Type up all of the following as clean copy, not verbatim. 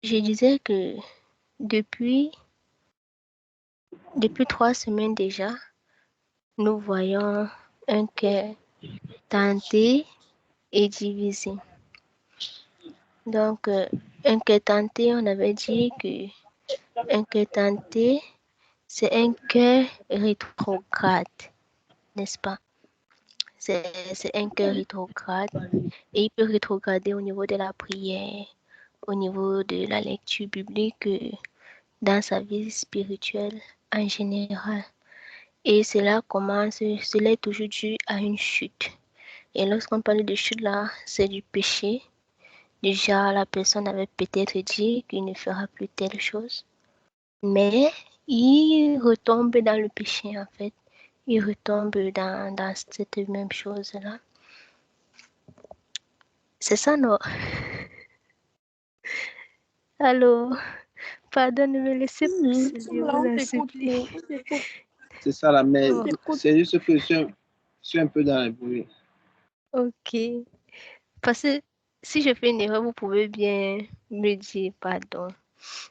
je disais que depuis 3 semaines déjà, nous voyons un cœur tenté et divisé. Donc, un cœur tenté, on avait dit que un cœur tenté, c'est un cœur rétrograde, n'est-ce pas? C'est un cœur rétrograde et il peut rétrograder au niveau de la prière, au niveau de la lecture biblique, dans sa vie spirituelle en général. Et cela est toujours dû à une chute. Et lorsqu'on parle de chute là, c'est du péché. Déjà, la personne avait peut-être dit qu'il ne fera plus telle chose, mais il retombe dans le péché en fait. Il retombe dans cette même chose-là. C'est ça, non? Allô? Pardon, ne me laissez pas je vous en supplie. C'est ça là, mais Oh. c'est juste que je suis un peu dans le bruit. Ok. Parce que si je fais une erreur, vous pouvez bien me dire pardon.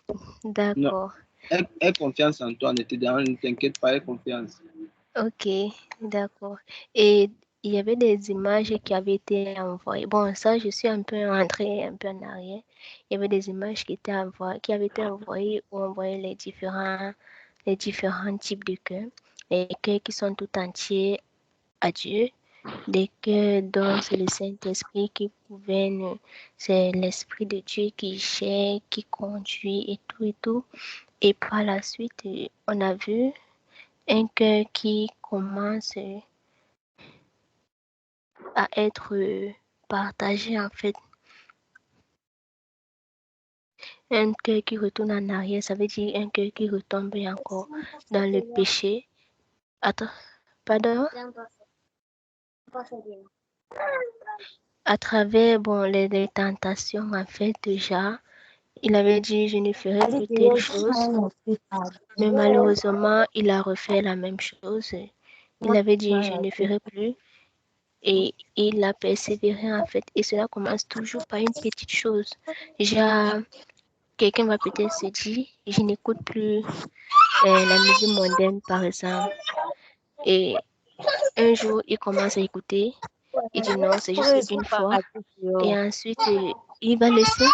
Non, D'accord. aie confiance en toi, ne t'inquiète pas, aie confiance. Ok, d'accord. Et il y avait des images qui avaient été envoyées. Bon, ça, je suis un peu rentrée un peu en arrière. Il y avait des images qui avaient été envoyées où on voyait les différents types de cœurs. Les cœurs qui sont tout entiers à Dieu, des cœurs dont c'est le Saint-Esprit qui gouverne, c'est l'Esprit de Dieu qui gère, qui conduit et tout et tout. Et par la suite, on a vu un cœur qui commence à être partagé en fait. Un cœur qui retourne en arrière, ça veut dire un cœur qui retombe encore dans le péché. Attends, pardon? À travers bon, les tentations, en fait, déjà, il avait dit je ne ferai plus telle chose, mais malheureusement, il a refait la même chose. Il avait dit je ne ferai plus et il a persévéré en fait. Et cela commence toujours par une petite chose. Déjà, quelqu'un va peut-être se dire je n'écoute plus la musique mondaine par exemple. Et un jour, il commence à écouter. Il dit non, c'est juste une fois. Et ensuite, il va laisser.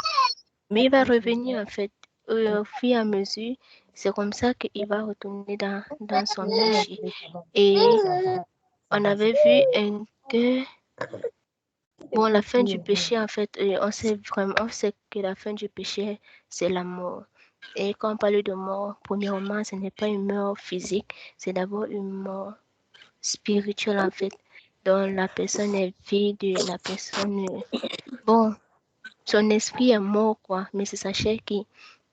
Mais il va revenir en fait au fur et à mesure. C'est comme ça qu'il va retourner dans son péché. Et on avait vu que, bon, la fin du péché, en fait, on sait que la fin du péché, c'est la mort. Et quand on parle de mort, premièrement, ce n'est pas une mort physique, c'est d'abord une mort spirituelle, en fait, dont la personne est vide, la personne, bon, son esprit est mort, quoi, mais c'est sa chair qui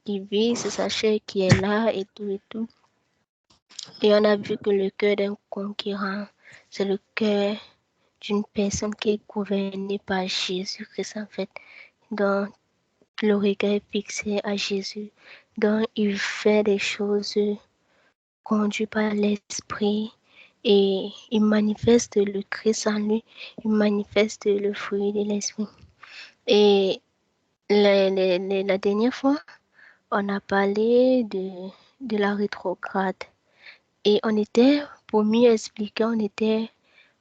vit, c'est sa chair qui est là et tout et tout. Et on a vu que le cœur d'un conquérant, c'est le cœur d'une personne qui est gouvernée par Jésus-Christ, en fait, dont le regard est fixé à Jésus, dont il fait des choses conduites par l'Esprit et il manifeste le Christ en lui, il manifeste le fruit de l'Esprit. Et la dernière fois, on a parlé de la rétrograde. Et on était, pour mieux expliquer,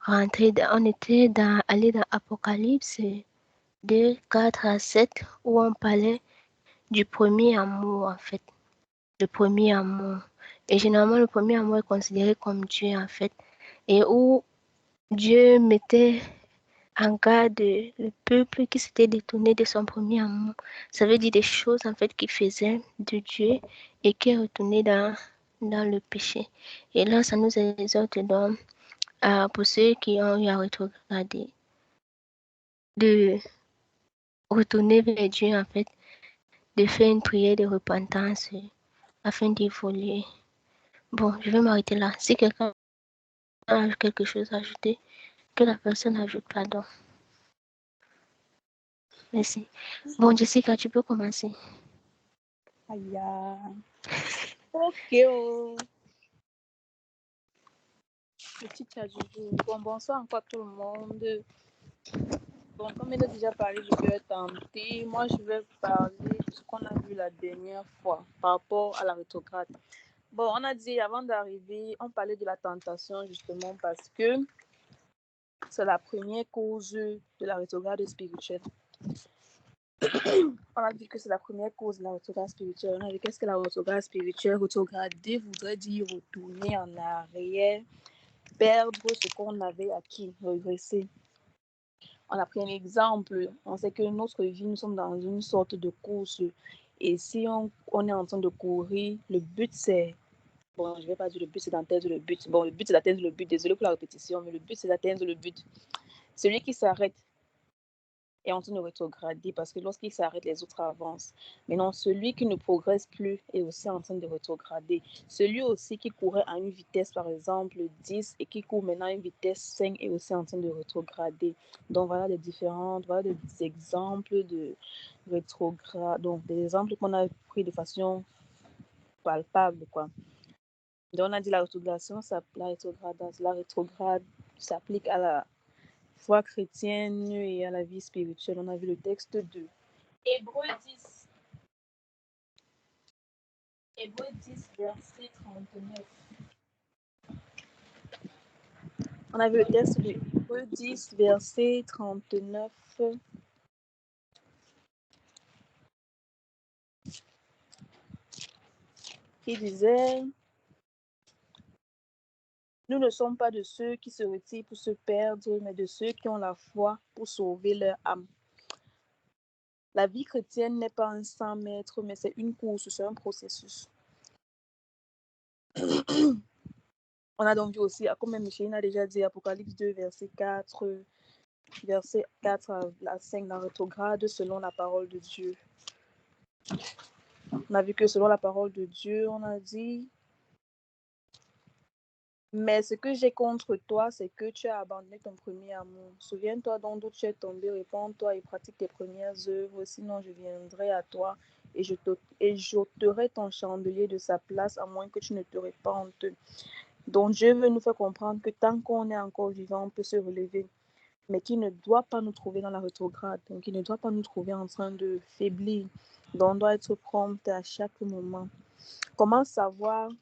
allé dans Apocalypse 2, 4 à 7, où on parlait du premier amour, en fait. Le premier amour. Et généralement, le premier amour est considéré comme Dieu, en fait. Et où Dieu mettait en garde le peuple qui s'était détourné de son premier amour. Ça veut dire des choses, en fait, qu'il faisait de Dieu et qui retournaient dans le péché. Et là, ça nous exhorte donc, pour ceux qui ont eu à rétrograder, de retourner vers Dieu, en fait, de faire une prière de repentance afin d'évoluer. Bon, je vais m'arrêter là. Si quelqu'un a quelque chose à ajouter, que la personne ajoute, pardon. Merci. Bon, Jessica, tu peux commencer. Aïe. Ok. Petit Tchadjoujou. Bon, bonsoir encore tout le monde. Bon, comme il a déjà parlé du cœur tenté, moi je vais parler de ce qu'on a vu la dernière fois par rapport à la rétrograde. Bon, on a dit avant d'arriver, on parlait de la tentation justement parce que c'est la première cause de la rétrograde spirituelle. On a dit que c'est la première cause de la rétrograde spirituelle. On a dit qu'est-ce que la rétrograde spirituelle? Rétrograder voudrait dire retourner en arrière, perdre ce qu'on avait acquis, regresser. On a pris un exemple. On sait que notre vie, nous sommes dans une sorte de course. Et si on est en train de courir, le but c'est... Bon, je ne vais pas dire le but c'est d'atteindre le but. Bon, le but c'est d'atteindre le but. Désolé pour la répétition, mais le but c'est d'atteindre le but. Celui qui s'arrête est en train de rétrograder parce que lorsqu'il s'arrête, les autres avancent. Maintenant, celui qui ne progresse plus est aussi en train de rétrograder. Celui aussi qui courait à une vitesse, par exemple, 10 et qui court maintenant à une vitesse 5 est aussi en train de rétrograder. Donc, voilà des exemples de rétrograde. Donc, des exemples qu'on a pris de façon palpable, quoi. Donc, on a dit la rétrograde s'applique à la foi chrétienne et à la vie spirituelle. On a vu le texte de Hébreux 10. Hébreux 10, verset 39. On a vu le texte de Hébreux 10, verset 39. Qui disait: nous ne sommes pas de ceux qui se retirent pour se perdre, mais de ceux qui ont la foi pour sauver leur âme. La vie chrétienne n'est pas un 100 mètres, mais c'est une course, c'est un processus. On a donc vu aussi, comme Micheline a déjà dit, Apocalypse 2, verset 4 à 5, la rétrograde selon la parole de Dieu. On a vu que selon la parole de Dieu, on a dit: mais ce que j'ai contre toi, c'est que tu as abandonné ton premier amour. Souviens-toi donc d'où tu es tombé, répands-toi et pratique tes premières œuvres, sinon je viendrai à toi et j'ôterai ton chandelier de sa place, à moins que tu ne te répandes. Donc Dieu veut nous faire comprendre que tant qu'on est encore vivant, on peut se relever, mais qu'il ne doit pas nous trouver dans la rétrograde, donc il ne doit pas nous trouver en train de faiblir. Donc on doit être prompt à chaque moment. Comment savoir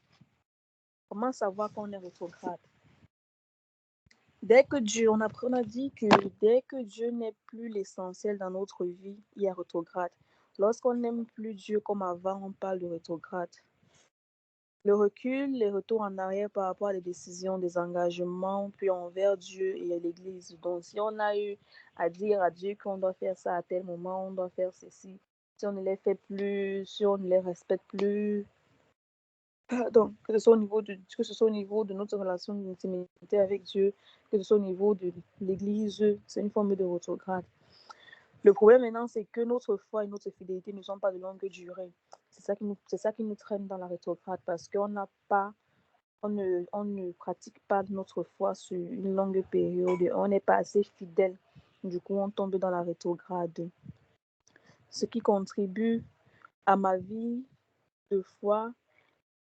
qu'on est rétrograde? Dès que Dieu, on a dit que dès que Dieu n'est plus l'essentiel dans notre vie, il y a rétrograde. Lorsqu'on n'aime plus Dieu comme avant, on parle de rétrograde. Le recul, les retours en arrière par rapport à des décisions, des engagements, puis envers Dieu et à l'Église. Donc, si on a eu à dire à Dieu qu'on doit faire ça à tel moment, on doit faire ceci, si on ne les fait plus, si on ne les respecte plus, donc, que ce soit au niveau de notre relation d'intimité avec Dieu, que ce soit au niveau de l'Église, c'est une forme de rétrograde. Le problème maintenant, c'est que notre foi et notre fidélité ne sont pas de longue durée. C'est ça qui nous traîne dans la rétrograde parce qu'on ne pratique pas notre foi sur une longue période. On n'est pas assez fidèle. Du coup, on tombe dans la rétrograde. Ce qui contribue à ma vie de foi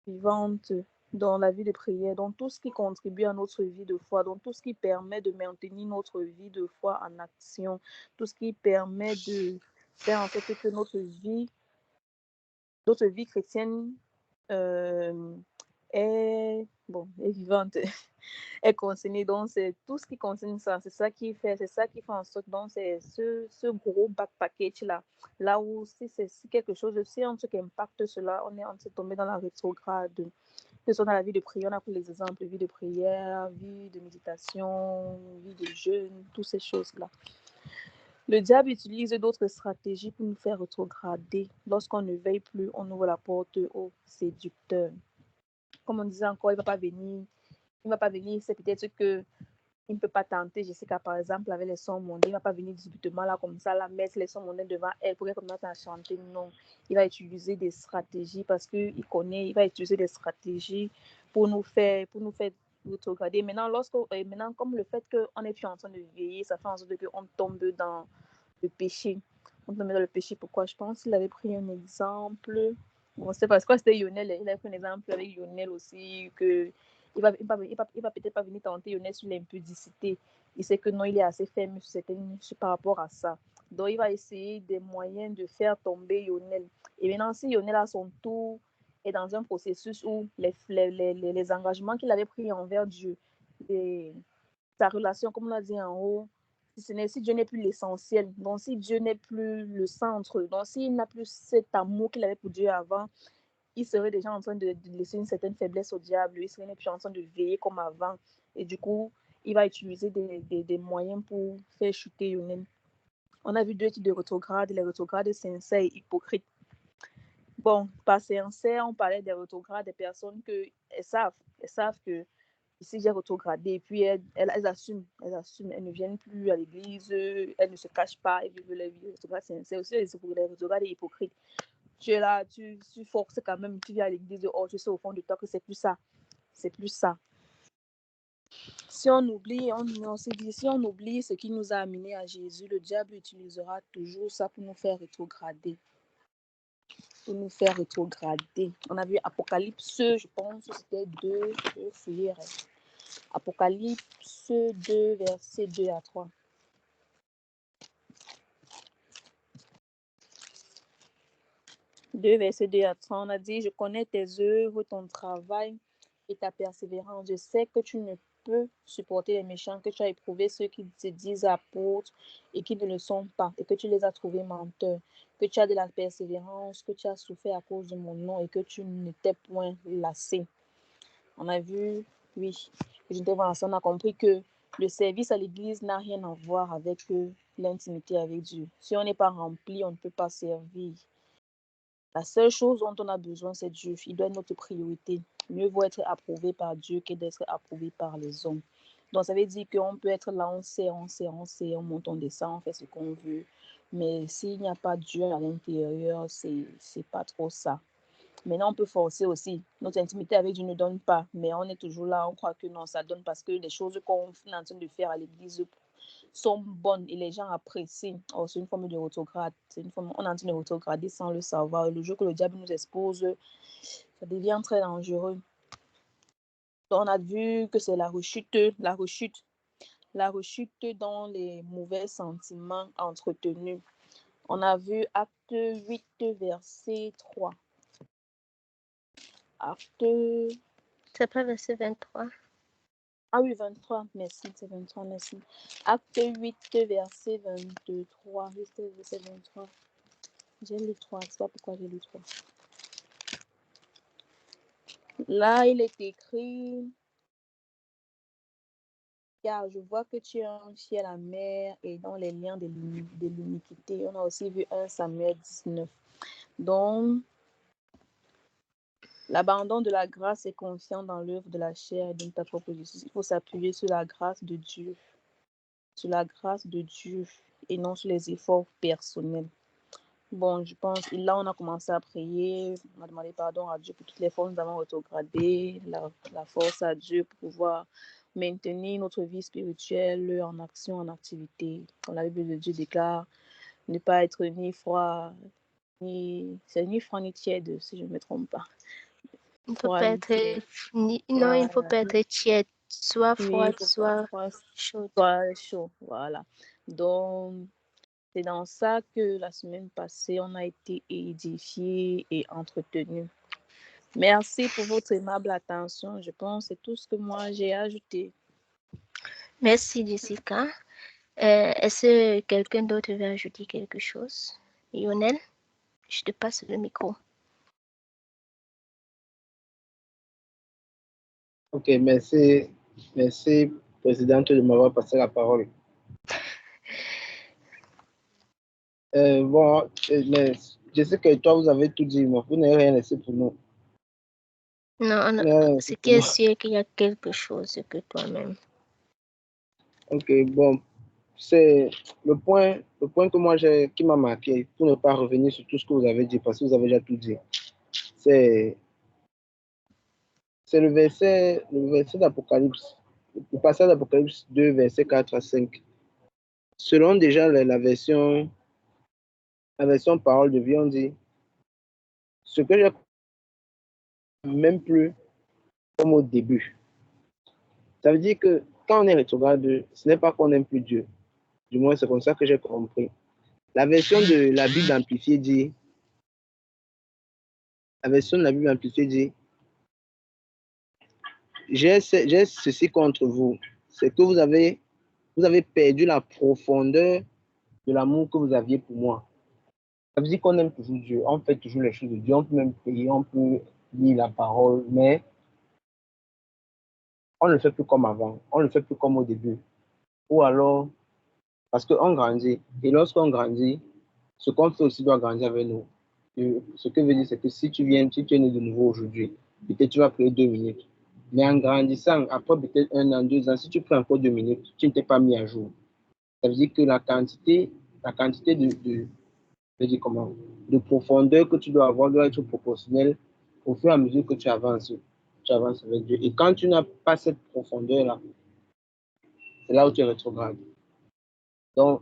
vivante, dans la vie de prière, donc tout ce qui contribue à notre vie de foi, donc tout ce qui permet de maintenir notre vie de foi en action, tout ce qui permet de faire en sorte que notre vie chrétienne est vivante, est concernée. Donc c'est tout ce qui concerne ça, c'est ça qui fait en sorte, donc c'est ce gros back package là où si quelque chose, si un truc impacte cela, on est en train de tomber dans la rétrograde. Que ce soit dans la vie de prière, on a pris les exemples, vie de prière, vie de méditation, vie de jeûne, toutes ces choses-là. Le diable utilise d'autres stratégies pour nous faire rétrograder. Lorsqu'on ne veille plus, on ouvre la porte aux séducteurs. Comme on disait encore, il ne va pas venir, c'est peut-être que il ne peut pas tenter. Jessica, par exemple, avec les sons mondains, il ne va pas venir subitement là, comme ça, là, mettre les sons mondains devant elle pour qu'elle commence à chanter. Non, il va utiliser des stratégies parce qu'il connaît, il va utiliser des stratégies pour nous faire rétrograder. Maintenant, comme le fait qu'on est en train de veiller, ça fait en sorte qu'on tombe dans le péché. On tombe dans le péché. Pourquoi? Je pense qu'il avait pris un exemple. Bon, c'est parce que c'était Lionel. Il avait pris un exemple avec Lionel aussi, que il va peut-être pas venir tenter Lionel sur l'impudicité. Il sait que non, il est assez ferme par rapport à ça. Donc, il va essayer des moyens de faire tomber Lionel. Et maintenant, si Lionel à son tour est dans un processus où les engagements qu'il avait pris envers Dieu, sa relation, comme on l'a dit en haut, si Dieu n'est plus l'essentiel, donc si Dieu n'est plus le centre, donc s'il n'a plus cet amour qu'il avait pour Dieu avant, il serait déjà en train de laisser une certaine faiblesse au diable, il serait plus en train de veiller comme avant, et du coup, il va utiliser des moyens pour faire chuter Lionel. On a vu deux types de rétrogrades, les rétrogrades sincères et hypocrites. Bon, par sincère, on parlait des rétrogrades, des personnes que elles savent que ici j'ai rétrogradé, et puis elles assument, elles ne viennent plus à l'église, elles ne se cachent pas, elles vivent leur vie rétrograde sincère. Aussi, les rétrogrades hypocrites. Tu es là, tu forces quand même, tu viens à l'église, oh, tu sais au fond de toi que c'est plus ça. C'est plus ça. Si on oublie, on s'est dit, si on oublie ce qui nous a amenés à Jésus, le diable utilisera toujours ça pour nous faire rétrograder. On a vu Apocalypse, je pense que c'était 2, je vais fouiller. Apocalypse 2, versets 2 à 3. Verset 2 à 3, on a dit, je connais tes œuvres, ton travail et ta persévérance. Je sais que tu ne peux supporter les méchants, que tu as éprouvé ceux qui se disent apôtres et qui ne le sont pas, et que tu les as trouvés menteurs, que tu as de la persévérance, que tu as souffert à cause de mon nom et que tu ne t'es point lassé. On a vu, oui, on a compris que le service à l'église n'a rien à voir avec l'intimité avec Dieu. Si on n'est pas rempli, on ne peut pas servir. La seule chose dont on a besoin, c'est Dieu. Il doit être notre priorité. Mieux vaut être approuvé par Dieu que d'être approuvé par les hommes. Donc, ça veut dire qu'on peut être là, on sait, on monte, on descend, on fait ce qu'on veut. Mais s'il n'y a pas Dieu à l'intérieur, c'est pas trop ça. Maintenant, on peut forcer aussi. Notre intimité avec Dieu ne donne pas. Mais on est toujours là, on croit que non, ça donne parce que les choses qu'on est en train de faire à l'église sont bonnes et les gens apprécient. Oh, c'est une forme de rétrograde. On est en train de rétrograder sans le savoir. Le jour que le diable nous expose, ça devient très dangereux. Donc, on a vu que c'est la rechute dans les mauvais sentiments entretenus. On a vu Acte 8, verset 3. C'est pas verset 23. Ah oui, 23, merci, c'est 23, merci. Acte 8, verset 23, verset 23. J'ai lu 3, je ne sais pas pourquoi j'ai lu 3. Là, il est écrit, car je vois que tu es un fiel à la mer et dans les liens de l'iniquité. On a aussi vu 1 Samuel 19. Donc, l'abandon de la grâce est confiant dans l'œuvre de la chair et de ta propre justice. Il faut s'appuyer sur la grâce de Dieu. Sur la grâce de Dieu et non sur les efforts personnels. Bon, je pense, là, on a commencé à prier, on a demandé pardon à Dieu pour toutes les fois que nous avons rétrogradé, la force à Dieu pour pouvoir maintenir notre vie spirituelle en action, en activité. Comme la Bible de Dieu déclare, ne pas être ni froid, ni tiède, si je ne me trompe pas. Il ne faut pas être non, il ne faut pas être tiède, soit froide, soit chaude. Soit chaud, voilà. Donc, c'est dans ça que la semaine passée, on a été édifiés et entretenus. Merci pour votre aimable attention. Je pense que c'est tout ce que moi j'ai ajouté. Merci, Jessica. Est-ce que quelqu'un d'autre veut ajouter quelque chose? Lionel, je te passe le micro. Ok, merci, présidente, de m'avoir passé la parole. Bon, mais je sais que toi, vous avez tout dit, mais vous n'avez rien laissé pour nous. Non, ce qui est sûr qu'il y a quelque chose que toi-même. Ok, bon, c'est le point que moi qui m'a marqué, pour ne pas revenir sur tout ce que vous avez dit, parce que vous avez déjà tout dit. C'est le verset d'Apocalypse, le passage d'Apocalypse 2, verset 4 à 5. Selon déjà la version parole de vie, on dit, ce que j'ai même plus comme au début. Ça veut dire que quand on est rétrograde, ce n'est pas qu'on n'aime plus Dieu. Du moins, c'est comme ça que j'ai compris. La version de la Bible amplifiée dit, j'ai ceci contre vous, c'est que vous avez perdu la profondeur de l'amour que vous aviez pour moi. Ça veut dire qu'on aime toujours Dieu, on fait toujours les choses de Dieu, on peut même prier, on peut lire la parole, mais on ne le fait plus comme avant, on ne le fait plus comme au début. Ou alors, parce qu'on grandit, et lorsqu'on grandit, ce qu'on fait aussi doit grandir avec nous. Et ce que veut dire, c'est que si tu es né de nouveau aujourd'hui, peut-être tu vas prier 2 minutes. Mais en grandissant, après peut-être 1 an, 2 ans, si tu prends encore 2 minutes, tu ne t'es pas mis à jour. Ça veut dire que la quantité de profondeur que tu dois avoir doit être proportionnelle au fur et à mesure que tu avances avec Dieu. Et quand tu n'as pas cette profondeur-là, c'est là où tu es rétrograde. Donc,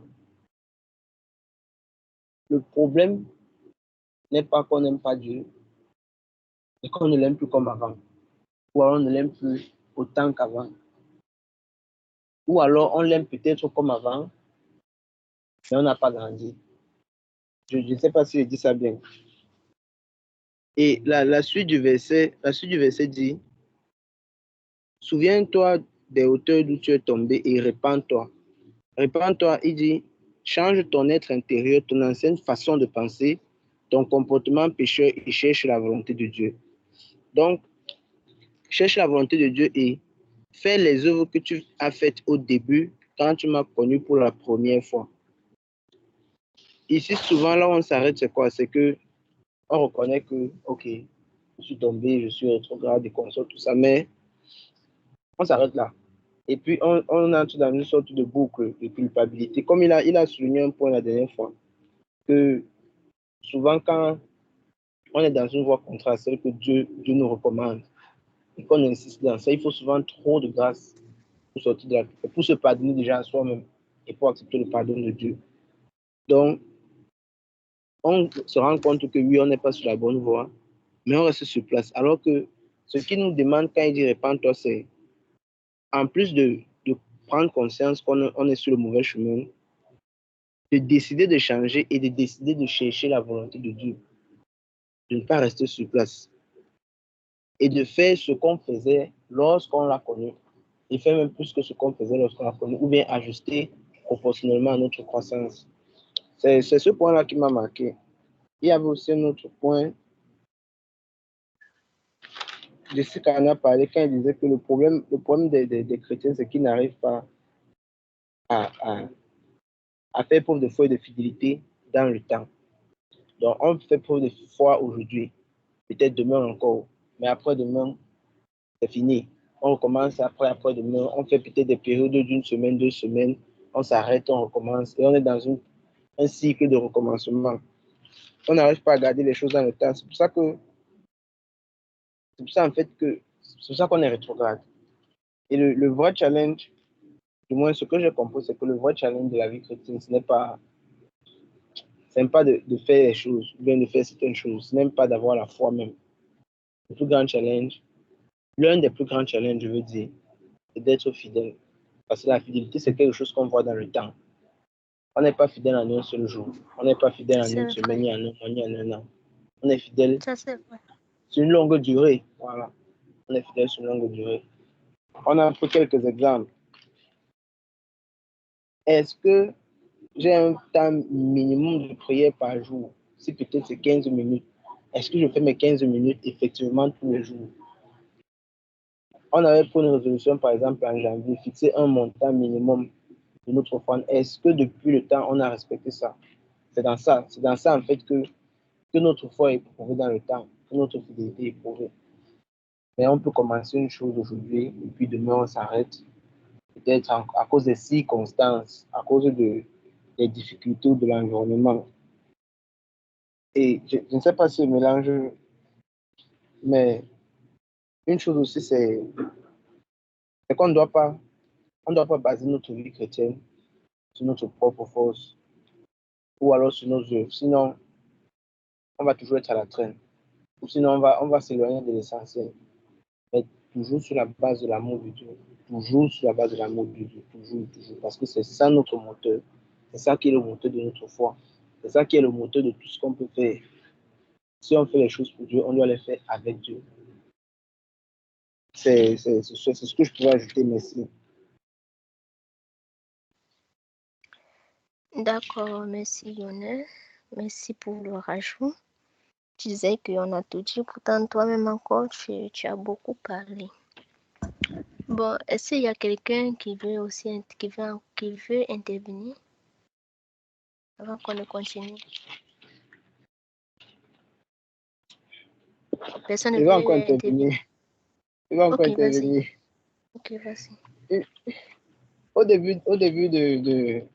le problème n'est pas qu'on n'aime pas Dieu, mais qu'on ne l'aime plus comme avant. Ou alors on ne l'aime plus autant qu'avant. Ou alors on l'aime peut-être comme avant, mais on n'a pas grandi. Je ne sais pas si je dis ça bien. Et la suite du verset dit, souviens-toi des hauteurs d'où tu es tombé et répands-toi. Répands-toi, il dit, change ton être intérieur, ton ancienne façon de penser, ton comportement pécheur et cherche la volonté de Dieu. Donc, cherche la volonté de Dieu et fais les œuvres que tu as faites au début quand tu m'as connu pour la première fois. Ici, souvent, là où on s'arrête, c'est quoi? C'est que on reconnaît que, ok, je suis tombé, je suis rétrograde, et consort, tout ça, mais on s'arrête là. Et puis, on entre dans une sorte de boucle de culpabilité. Comme il a souligné un point la dernière fois, que souvent, quand on est dans une voie contraire à celle que Dieu nous recommande, et qu'on insiste dans ça, il faut souvent trop de grâce pour sortir de la culpabilité, pour se pardonner déjà à soi-même et pour accepter le pardon de Dieu. Donc, on se rend compte que oui, on n'est pas sur la bonne voie, mais on reste sur place. Alors que ce qu'il nous demande quand il dit répands-toi, c'est en plus de prendre conscience qu'on est sur le mauvais chemin, de décider de changer et de décider de chercher la volonté de Dieu, de ne pas rester sur place et de faire ce qu'on faisait lorsqu'on l'a connu et faire même plus que ce qu'on faisait lorsqu'on l'a connu ou bien ajuster proportionnellement à notre croissance. C'est ce point-là qui m'a marqué. Il y avait aussi un autre point. Jessica en a parlé quand il disait que le problème des chrétiens, c'est qu'ils n'arrivent pas à faire preuve de foi et de fidélité dans le temps. Donc, on fait preuve de foi aujourd'hui, peut-être demain encore, mais après-demain, c'est fini. On recommence après-demain, on fait peut-être des périodes d'1 semaine, 2 semaines, on s'arrête, on recommence, et on est dans un cycle de recommencement. On n'arrive pas à garder les choses dans le temps. C'est pour ça en fait que c'est pour ça qu'on est rétrograde. Et le vrai challenge, du moins ce que j'ai compris, c'est que le vrai challenge de la vie chrétienne, ce n'est pas de faire les choses, ou bien de faire certaines choses, ce n'est pas d'avoir la foi même. Le plus grand challenge, l'un des plus grands challenges, je veux dire, c'est d'être fidèle. Parce que la fidélité, c'est quelque chose qu'on voit dans le temps. On n'est pas fidèle en un seul jour. On n'est pas fidèle en une semaine, ni en un mois, ni en un an. On est fidèle sur une longue durée. Voilà. On est fidèle sur une longue durée. On a pris quelques exemples. Est-ce que j'ai un temps minimum de prière par jour? Si peut-être c'est 15 minutes. Est-ce que je fais mes 15 minutes effectivement tous les jours? On avait pris une résolution, par exemple, en janvier, fixer un montant minimum de notre offrande. Est-ce que depuis le temps, on a respecté ça? C'est dans ça en fait que notre foi est prouvée dans le temps, que notre fidélité est prouvée. Mais on peut commencer une chose aujourd'hui et puis demain on s'arrête, peut-être à cause des circonstances, à cause des difficultés de l'environnement. Et je ne sais pas si je mélange, mais une chose aussi, c'est qu'on ne doit pas baser notre vie chrétienne sur notre propre force ou alors sur nos œuvres. Sinon, on va toujours être à la traîne. Ou sinon, on va s'éloigner de l'essentiel. Mais toujours sur la base de l'amour de Dieu. Toujours sur la base de l'amour de Dieu. Toujours, toujours. Parce que c'est ça notre moteur. C'est ça qui est le moteur de notre foi. C'est ça qui est le moteur de tout ce qu'on peut faire. Si on fait les choses pour Dieu, on doit les faire avec Dieu. C'est ce que je pourrais ajouter, merci. D'accord, merci Lionel. Merci pour le rajout. Tu disais qu'on a tout dit, pourtant toi-même encore, tu as beaucoup parlé. Bon, est-ce qu'il y a quelqu'un qui veut aussi qui veut intervenir avant qu'on ne continue? Personne ne Il va veut encore intervenir. intervenir. Il va encore Ok, vas-y. intervenir. Ok, vas-y. Au début de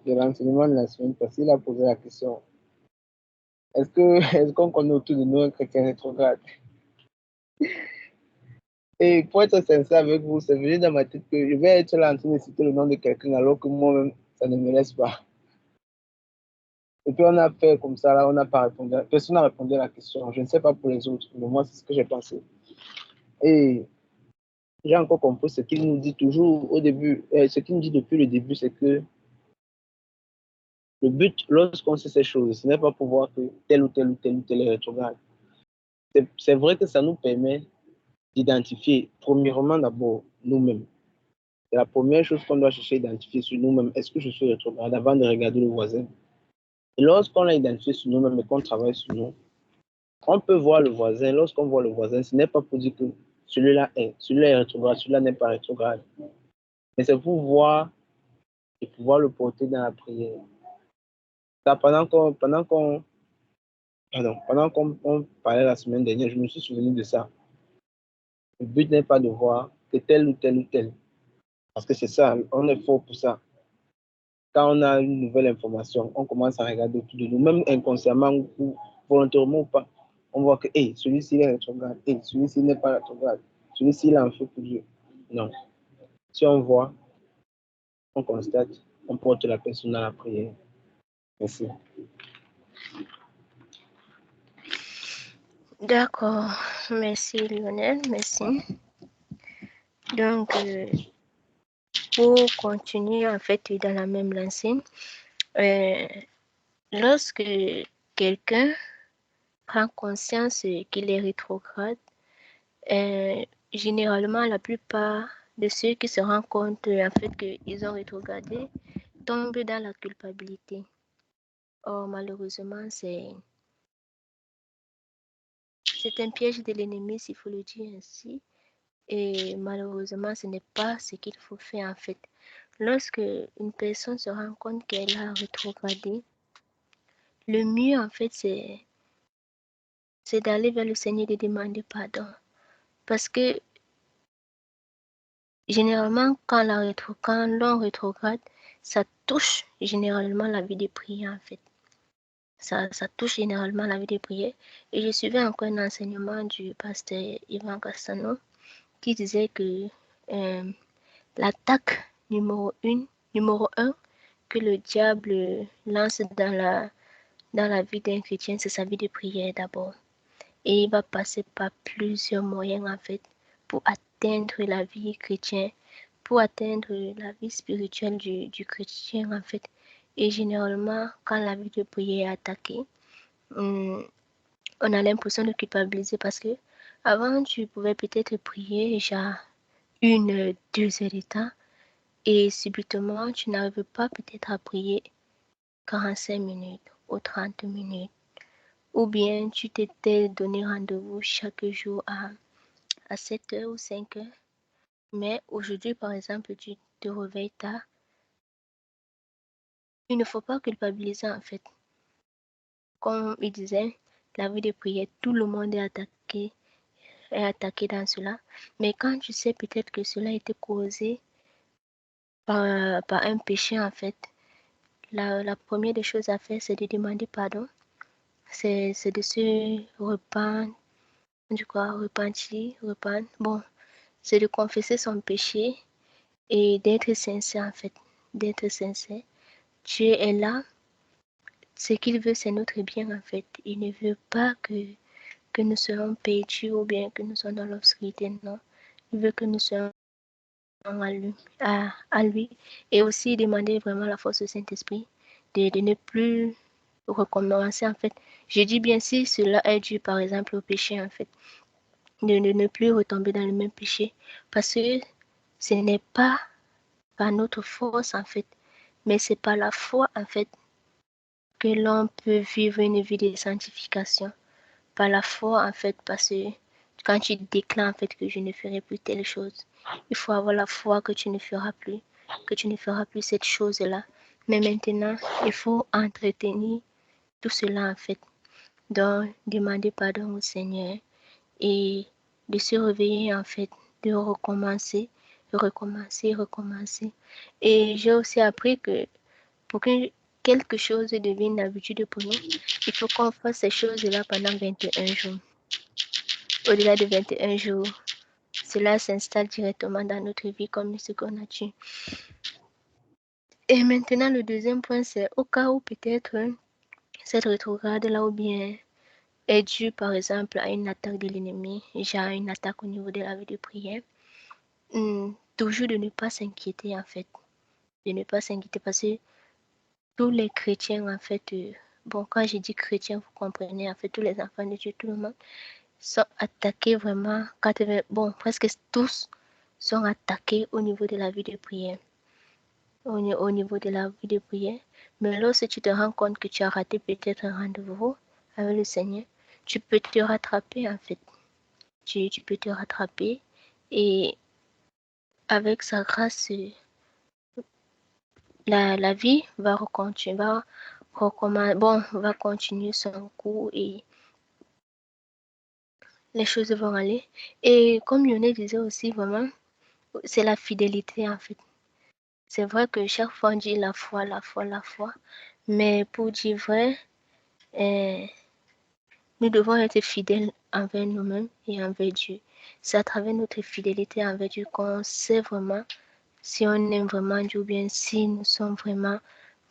l'enseignement de la semaine passée, il a posé la question, est-ce qu'on connaît autour de nous un chrétien rétrograde? Et pour être sincère avec vous, c'est venu dans ma tête que je vais être là en train de citer le nom de quelqu'un alors que moi-même, ça ne me laisse pas. Et puis on a fait comme ça, là, on n'a pas répondu. Personne n'a répondu à la question. Je ne sais pas pour les autres, mais moi, c'est ce que j'ai pensé. Et j'ai encore compris ce qu'il nous dit toujours au début, ce qu'il nous dit depuis le début, c'est que le but, lorsqu'on sait ces choses, ce n'est pas pour voir que tel ou tel ou tel ou tel est rétrograde. C'est vrai que ça nous permet d'identifier, premièrement d'abord, nous-mêmes. C'est la première chose qu'on doit chercher à identifier sur nous-mêmes. Est-ce que je suis rétrograde avant de regarder le voisin? Et lorsqu'on l'a identifié sur nous-mêmes et qu'on travaille sur nous, on peut voir le voisin. Lorsqu'on voit le voisin, ce n'est pas pour dire que celui-là est rétrograde, celui-là n'est pas rétrograde. Mais c'est pour voir et pouvoir le porter dans la prière. Ça, pendant qu'on parlait la semaine dernière, je me suis souvenu de ça. Le but n'est pas de voir que tel ou tel ou tel. Parce que c'est ça, on est fort pour ça. Quand on a une nouvelle information, on commence à regarder autour de nous, même inconsciemment ou volontairement ou pas. On voit que celui-ci est rétrograde, celui-ci n'est pas rétrograde, celui-ci il a un feu pour Dieu. Non. Si on voit, on constate, on porte la personne dans la prière. Merci. D'accord, merci Lionel, merci. Donc, pour continuer en fait dans la même lancée, lorsque quelqu'un prend conscience qu'il est rétrograde, généralement la plupart de ceux qui se rendent compte en fait qu'ils ont rétrogradé tombent dans la culpabilité. Or, malheureusement, c'est un piège de l'ennemi, s'il faut le dire ainsi. Et malheureusement, ce n'est pas ce qu'il faut faire en fait. Lorsque une personne se rend compte qu'elle a rétrogradé, le mieux en fait, c'est d'aller vers le Seigneur et de demander pardon. Parce que généralement, quand l'on rétrograde, ça touche généralement la vie de prière en fait. Ça touche généralement la vie de prière. Et je suivais encore un enseignement du pasteur Ivan Castano qui disait que l'attaque numéro un que le diable lance dans la vie d'un chrétien, c'est sa vie de prière d'abord. Et il va passer par plusieurs moyens en fait pour atteindre la vie chrétienne, pour atteindre la vie spirituelle du chrétien en fait. Et généralement, quand la vie de prière est attaquée, on a l'impression de culpabiliser parce que avant, tu pouvais peut-être prier genre 1 heure, 2 heures de temps et subitement, tu n'arrives pas peut-être à prier 45 minutes ou 30 minutes. Ou bien tu t'étais donné rendez-vous chaque jour à 7 heures ou 5 heures. Mais aujourd'hui, par exemple, tu te réveilles tard. Il ne faut pas culpabiliser en fait. Comme il disait, la vie de prière, tout le monde est attaqué dans cela. Mais quand tu sais peut-être que cela a été causé par un péché en fait, la première des choses à faire, c'est de demander pardon. C'est de se repentir, Bon, c'est de confesser son péché et d'être sincère en fait. D'être sincère. Dieu est là. Ce qu'il veut, c'est notre bien en fait. Il ne veut pas que nous soyons perdus ou bien que nous soyons dans l'obscurité, non. Il veut que nous soyons à lui. Et aussi demander vraiment la force du Saint-Esprit de ne plus recommencer, en fait. Je dis bien si cela est dû, par exemple, au péché, en fait, de ne plus retomber dans le même péché, parce que ce n'est pas par notre force, en fait, mais c'est par la foi, en fait, que l'on peut vivre une vie de sanctification. Par la foi, en fait, parce que quand tu déclares, en fait, que je ne ferai plus telle chose, il faut avoir la foi que tu ne feras plus, cette chose-là. Mais maintenant, il faut entretenir tout cela, en fait. Donc, demander pardon au Seigneur et de se réveiller, en fait, de recommencer, recommencer. Et j'ai aussi appris que pour que quelque chose devienne une habitude pour nous, il faut qu'on fasse ces choses-là pendant 21 jours. Au-delà de 21 jours, cela s'installe directement dans notre vie comme ce qu'on a dit. Et maintenant, le deuxième point, c'est au cas où peut-être cette rétrograde-là ou bien est due par exemple à une attaque de l'ennemi, genre une attaque au niveau de la vie de prière, toujours de ne pas s'inquiéter en fait. De ne pas s'inquiéter parce que tous les chrétiens en fait, bon quand je dis chrétiens, vous comprenez en fait tous les enfants de Dieu, tout le monde, sont attaqués vraiment, presque tous sont attaqués au niveau de la vie de prière. Au niveau de la vie de prière. Mais lorsque tu te rends compte que tu as raté peut-être un rendez-vous avec le Seigneur, tu peux te rattraper en fait. Tu peux te rattraper et avec sa grâce, la vie va continuer son cours et les choses vont aller. Et comme Lionel disait aussi, vraiment, c'est la fidélité en fait. C'est vrai que chaque fois on dit la foi, mais pour dire vrai, nous devons être fidèles envers nous-mêmes et envers Dieu. C'est à travers notre fidélité envers Dieu qu'on sait vraiment si on aime vraiment Dieu ou bien si nous sommes vraiment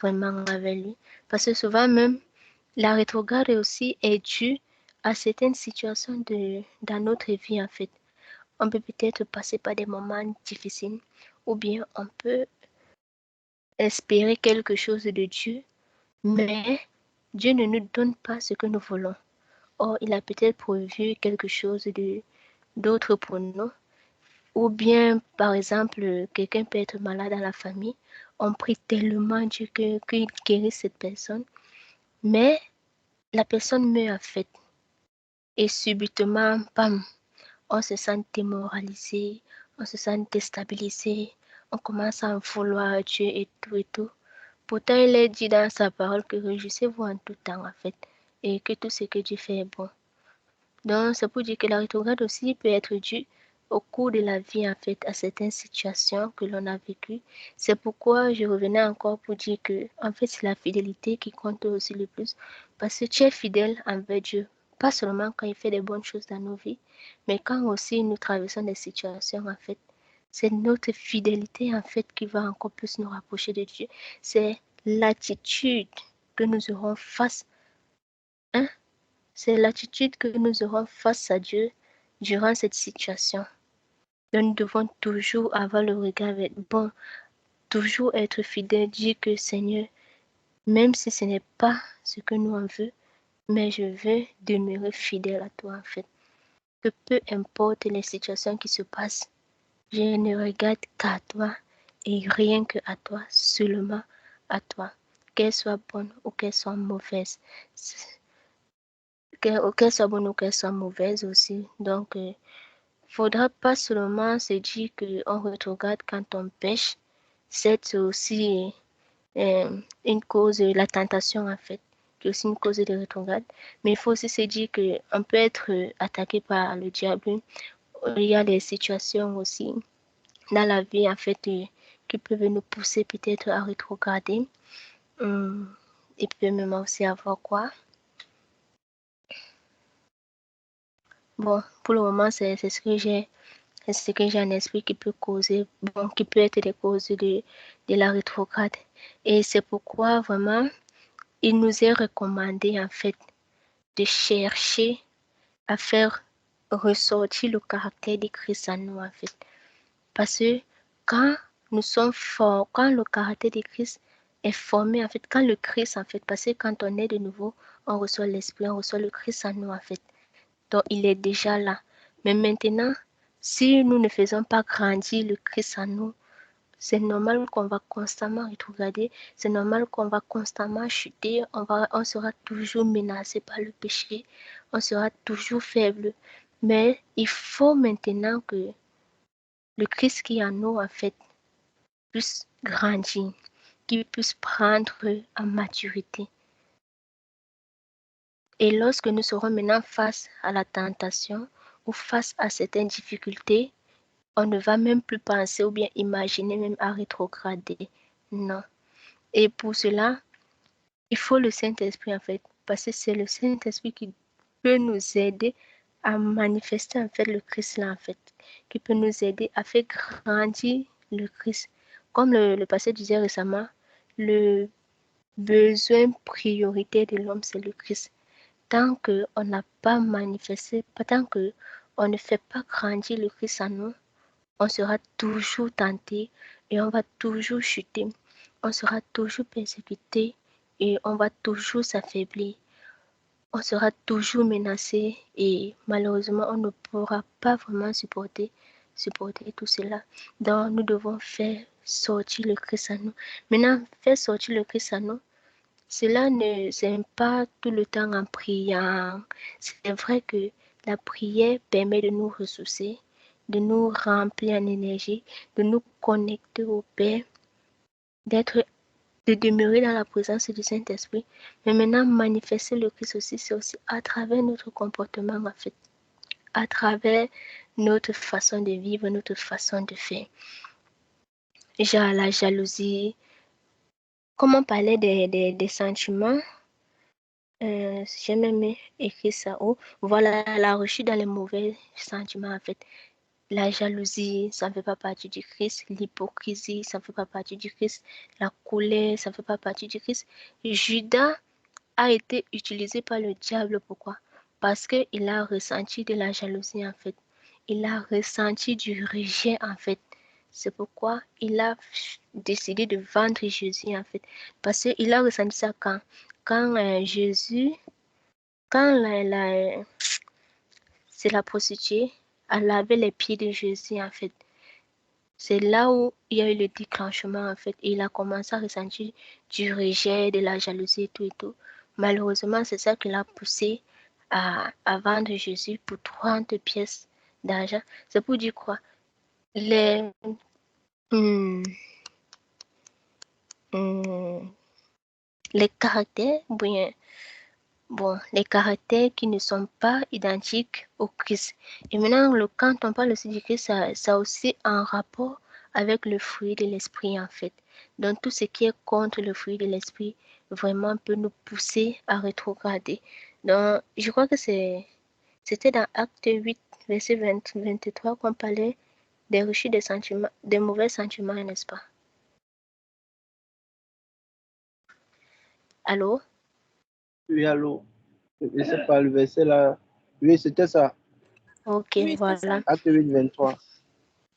avec lui. Parce que souvent même, la rétrograde aussi est due à certaines situations dans notre vie en fait. On peut peut-être passer par des moments difficiles ou bien on peut espérer quelque chose de Dieu, mais Dieu ne nous donne pas ce que nous voulons. Or, il a peut-être prévu quelque chose d'autre pour nous. Ou bien, par exemple, quelqu'un peut être malade dans la famille. On prie tellement Dieu qu'il guérisse cette personne. Mais la personne meurt en fait. Et subitement, bam, on se sent démoralisé, on se sent déstabilisé, on commence à en vouloir Dieu et tout et tout. Pourtant, il est dit dans sa parole que réjouissez-vous en tout temps en fait. Et que tout ce que Dieu fait est bon. Donc, c'est pour dire que la rétrograde aussi peut être due au cours de la vie, en fait, à certaines situations que l'on a vécues. C'est pourquoi je revenais encore pour dire que, en fait, c'est la fidélité qui compte aussi le plus. Parce que tu es fidèle envers Dieu, pas seulement quand il fait des bonnes choses dans nos vies, mais quand aussi nous traversons des situations, en fait. C'est notre fidélité, en fait, qui va encore plus nous rapprocher de Dieu. C'est l'attitude que nous aurons face, hein, c'est l'attitude que nous aurons face à Dieu durant cette situation. Donc, nous devons toujours avoir le regard bon, toujours être fidèle, dire que Seigneur, même si ce n'est pas ce que nous en veut, mais je veux demeurer fidèle à toi en fait. Que peu importe les situations qui se passent, je ne regarde qu'à toi et rien que à toi, seulement à toi. Qu'elle soit bonne ou qu'elle soit mauvaise. Qu'elle soit bonne ou qu'elle soit mauvaise aussi. Donc, faudra pas seulement se dire qu'on retrograde quand on pêche. C'est aussi une cause, la tentation en fait, qui est aussi une cause de rétrograde. Mais il faut aussi se dire qu'on peut être attaqué par le diable. Il y a des situations aussi dans la vie en fait qui peuvent nous pousser peut-être à rétrograder. Il peut même aussi avoir quoi? Bon, pour le moment, c'est ce que j'ai. C'est ce que j'ai en esprit qui peut causer, bon, qui peut être des causes de la rétrograde. Et c'est pourquoi vraiment, il nous est recommandé en fait de chercher à faire ressortir le caractère de Christ en nous en fait. Parce que quand nous sommes forts, quand le caractère de Christ est formé, en fait, quand le Christ, en fait, parce que quand on est de nouveau, on reçoit l'Esprit, on reçoit le Christ en nous, en fait. Donc, il est déjà là. Mais maintenant, si nous ne faisons pas grandir le Christ en nous, c'est normal qu'on va constamment rétrograder, c'est normal qu'on va constamment chuter, on sera toujours menacé par le péché, on sera toujours faible. Mais il faut maintenant que le Christ qui est en nous, en fait, puisse grandir, qu'il puisse prendre en maturité. Et lorsque nous serons maintenant face à la tentation ou face à certaines difficultés, on ne va même plus penser ou bien imaginer même à rétrograder. Non. Et pour cela, il faut le Saint-Esprit en fait, parce que c'est le Saint-Esprit qui peut nous aider à manifester en fait le Christ là en fait, qui peut nous aider à faire grandir le Christ. Comme le passé disait récemment, le besoin prioritaire de l'homme, c'est le Christ. Tant qu'on n'a pas manifesté, tant qu'on ne fait pas grandir le Christ en nous, on sera toujours tenté et on va toujours chuter. On sera toujours persécuté et on va toujours s'affaiblir. On sera toujours menacé et malheureusement, on ne pourra pas vraiment supporter tout cela. Donc, nous devons faire sortir le Christ en nous. Maintenant, faire sortir le Christ en nous, cela ne c'est pas tout le temps en priant. C'est vrai que la prière permet de nous ressourcer, de nous remplir en énergie, de nous connecter au Père, de demeurer dans la présence du Saint-Esprit. Mais maintenant, manifester le Christ aussi, c'est aussi à travers notre comportement, en fait, à travers notre façon de vivre, notre façon de faire. Genre la jalousie, comme on parlait des sentiments, j'ai même écrit ça haut. Voilà, la rechute dans les mauvais sentiments, en fait. La jalousie, ça ne fait pas partie du Christ. L'hypocrisie, ça ne fait pas partie du Christ. La colère, ça ne fait pas partie du Christ. Judas a été utilisé par le diable. Pourquoi? Parce qu'il a ressenti de la jalousie, en fait. Il a ressenti du rejet, en fait. C'est pourquoi il a décidé de vendre Jésus, en fait. Parce qu'il a ressenti ça quand Jésus, quand c'est la prostituée, elle lavait les pieds de Jésus, en fait. C'est là où il y a eu le déclenchement, en fait. Et il a commencé à ressentir du rejet, de la jalousie et tout et tout. Malheureusement, c'est ça qui l'a poussé à vendre Jésus pour 30 pièces d'argent. C'est pour dire quoi? Les, hum, les caractères, bien, bon, les caractères qui ne sont pas identiques au Christ. Et maintenant, quand on parle aussi du Christ, ça a aussi un rapport avec le fruit de l'esprit, en fait. Donc, tout ce qui est contre le fruit de l'esprit, vraiment peut nous pousser à rétrograder. Donc, je crois que c'était dans Acte 8, verset 23 qu'on parlait des rechutes des sentiments, des mauvais sentiments, n'est-ce pas? Allô? Oui, allô. Je ne sais pas, le verset là. Oui, c'était ça. Ok, Oui, c'est voilà. ça. Acte 8, 23.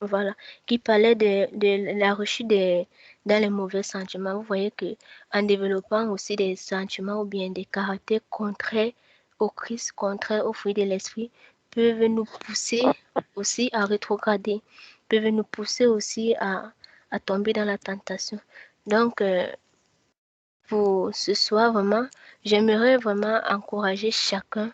Voilà, qui parlait de la rechute dans les mauvais sentiments. Vous voyez que en développant aussi des sentiments ou bien des caractères contraires au Christ, contraires au fruit de l'esprit, peuvent nous pousser aussi à rétrograder, peuvent nous pousser aussi à tomber dans la tentation. Donc, pour ce soir, vraiment, j'aimerais vraiment encourager chacun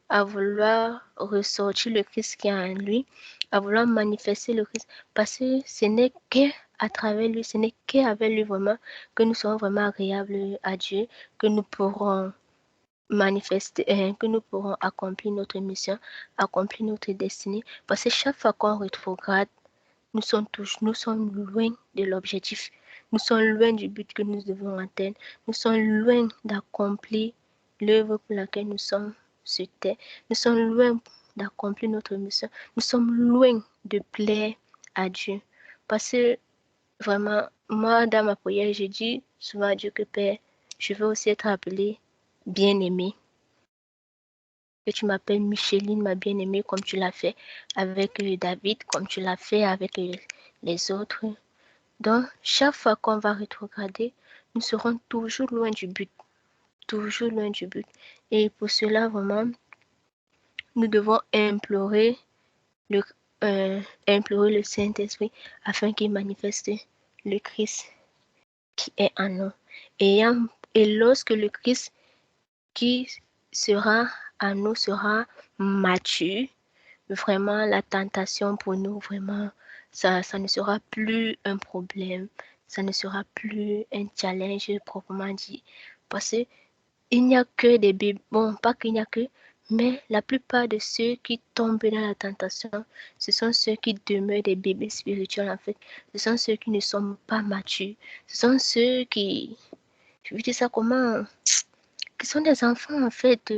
à vouloir ressortir le Christ qui est en lui, à vouloir manifester le Christ, parce que ce n'est qu'à travers lui, ce n'est qu'avec lui vraiment que nous serons vraiment agréables à Dieu, que nous pourrons manifester, que nous pourrons accomplir notre mission, accomplir notre destinée, parce que chaque fois qu'on rétrograde, nous sommes loin de l'objectif. Nous sommes loin du but que nous devons atteindre. Nous sommes loin d'accomplir l'œuvre pour laquelle nous sommes sur terre. Nous sommes loin d'accomplir notre mission. Nous sommes loin de plaire à Dieu. Parce que vraiment, moi, dans ma prière, je dis souvent à Dieu que Père, je veux aussi être appelée bien-aimée. Que tu m'appelles Micheline, ma bien-aimée, comme tu l'as fait avec David, comme tu l'as fait avec les autres. Donc, chaque fois qu'on va rétrograder, nous serons toujours loin du but. Toujours loin du but. Et pour cela, vraiment, nous devons implorer le Saint-Esprit afin qu'il manifeste le Christ qui est en nous. Et lorsque le Christ qui sera en nous sera mature, vraiment la tentation pour nous, vraiment, ça ne sera plus un problème, ça ne sera plus un challenge proprement dit. Parce qu'il n'y a que des bébés, bon, pas qu'il n'y a que, mais la plupart de ceux qui tombent dans la tentation, ce sont ceux qui demeurent des bébés spirituels en fait. Ce sont ceux qui ne sont pas matures. Ce sont ceux qui, je veux dire ça comment, qui sont des enfants en fait,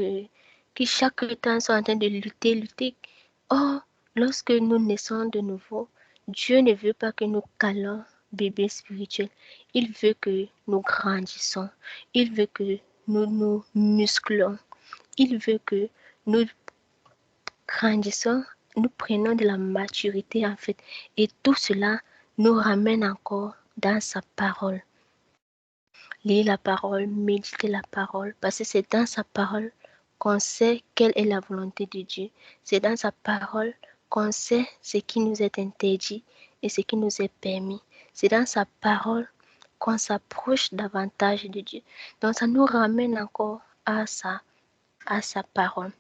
qui chaque temps sont en train de lutter. Or, lorsque nous naissons de nouveau, Dieu ne veut pas que nous calons bébés spirituels. Il veut que nous grandissons. Il veut que nous nous musclons. Il veut que nous grandissons, nous prenons de la maturité en fait. Et tout cela nous ramène encore dans sa parole. Lire la parole, méditer la parole, parce que c'est dans sa parole qu'on sait quelle est la volonté de Dieu. C'est dans sa parole qu'on sait ce qui nous est interdit et ce qui nous est permis. C'est dans sa parole qu'on s'approche davantage de Dieu. Donc ça nous ramène encore à sa parole.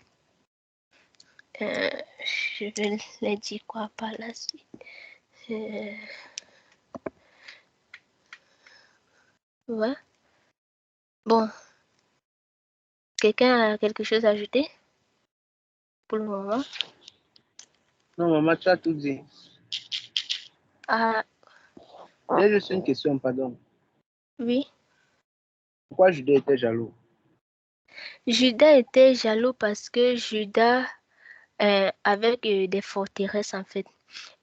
Je vais les dire quoi par la suite. Ouais. Bon. Quelqu'un a quelque chose à ajouter pour le moment? Non, maman, tu as tout dit. Ah, J'ai juste une question, pardon. oui. Pourquoi Judas était jaloux? Judas était jaloux parce que Judas avait des forteresses en fait.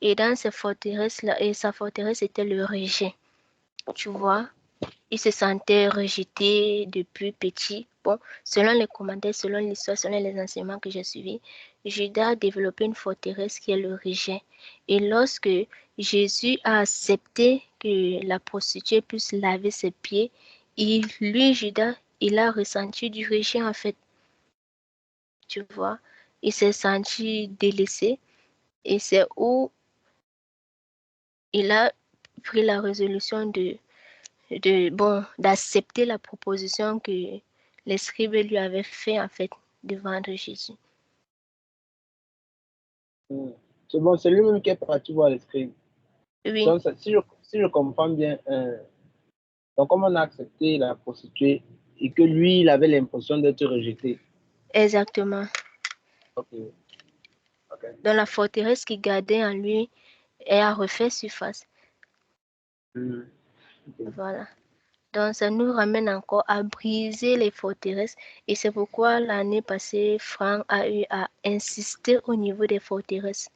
Et dans ces forteresses-là, et sa forteresse était le rejet. Tu vois? Il se sentait rejeté depuis petit. Bon, selon les commentaires, selon l'histoire, selon les enseignements que j'ai suivis, Judas a développé une forteresse qui est le rejet. Et lorsque Jésus a accepté que la prostituée puisse laver ses pieds, lui, Judas, il a ressenti du rejet en fait. Tu vois, il s'est senti délaissé et c'est où il a pris la résolution d'accepter la proposition que les scribes lui avaient fait en fait de vendre Jésus. C'est bon, c'est lui-même qui est parti voir les scribes. Oui. Donc, si je comprends bien, donc comme on a accepté la prostituée et que lui, il avait l'impression d'être rejeté. Exactement. Ok. Dans la forteresse qu'il gardait en lui, elle a refait surface. Okay. Voilà. Donc, ça nous ramène encore à briser les forteresses. Et c'est pourquoi l'année passée, Franck a eu à insister au niveau des forteresses.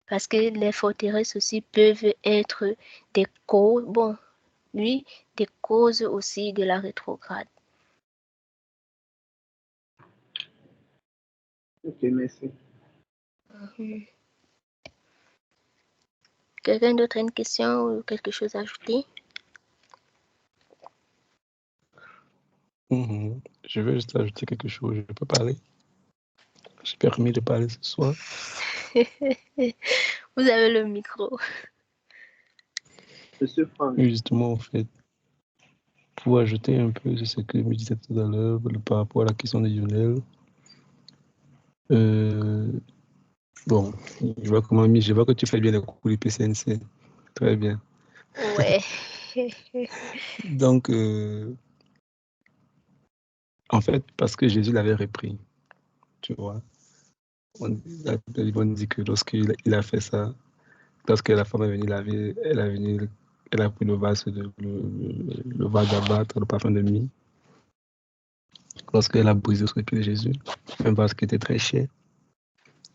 Parce que les forteresses aussi peuvent être des causes, des causes aussi de la rétrograde. Ok, merci. Quelqu'un d'autre a une question ou quelque chose à ajouter? Je veux juste ajouter quelque chose. Je peux parler? J'ai permis de parler ce soir. Vous avez le micro. Monsieur Franck. Justement, en fait, pour ajouter un peu sur ce que me disait tout à l'heure par rapport à la question de Lionel. Bon, je vois que tu fais bien les cours du PCNC. Très bien. Ouais. Donc, en fait, parce que Jésus l'avait repris, tu vois. La Bible dit que lorsqu'il a fait ça, lorsque la femme est venue elle a pris le vase d'abattre, le parfum de mie. Lorsqu'elle a brisé sur le pied de Jésus, un vase qui était très cher,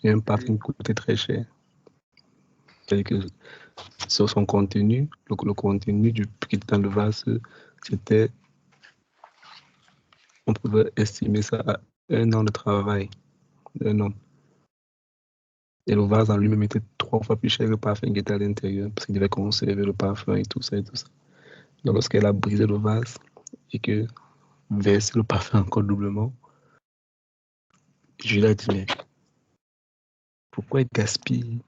et un parfum qui coûtait très cher. C'est-à-dire que sur son contenu, le contenu qui était dans le vase, on pouvait estimer ça à 1 an de travail d'un homme. Et le vase en lui-même était 3 fois plus cher que le parfum qui était à l'intérieur, parce qu'il devait conserver le parfum et tout ça et tout ça. Donc, lorsqu'elle a brisé le vase et que versé le parfum encore doublement, Judas a dit, mais pourquoi il gaspille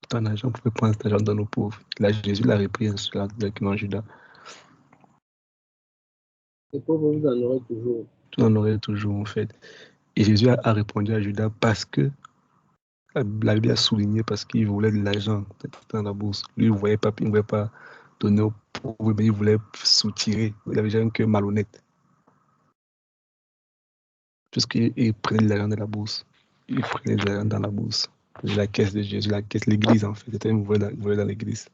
ton argent? Pourquoi prendre cet argent dans nos pauvres? Là, Jésus l'a repris directement Judas. Les pauvres, vous en aurez toujours. Tu en aurais toujours, en fait. Et Jésus a répondu à Judas parce que la Bible a souligné parce qu'il voulait de l'argent dans la bourse. Lui, il ne voulait pas donner aux pauvres, mais il voulait soutirer. Il avait déjà un cœur malhonnête. Puisqu'il prenait de l'argent de la bourse. Il prenait de l'argent dans la bourse. La caisse de Jésus, la caisse, l'église, en fait. C'était une volée dans l'église.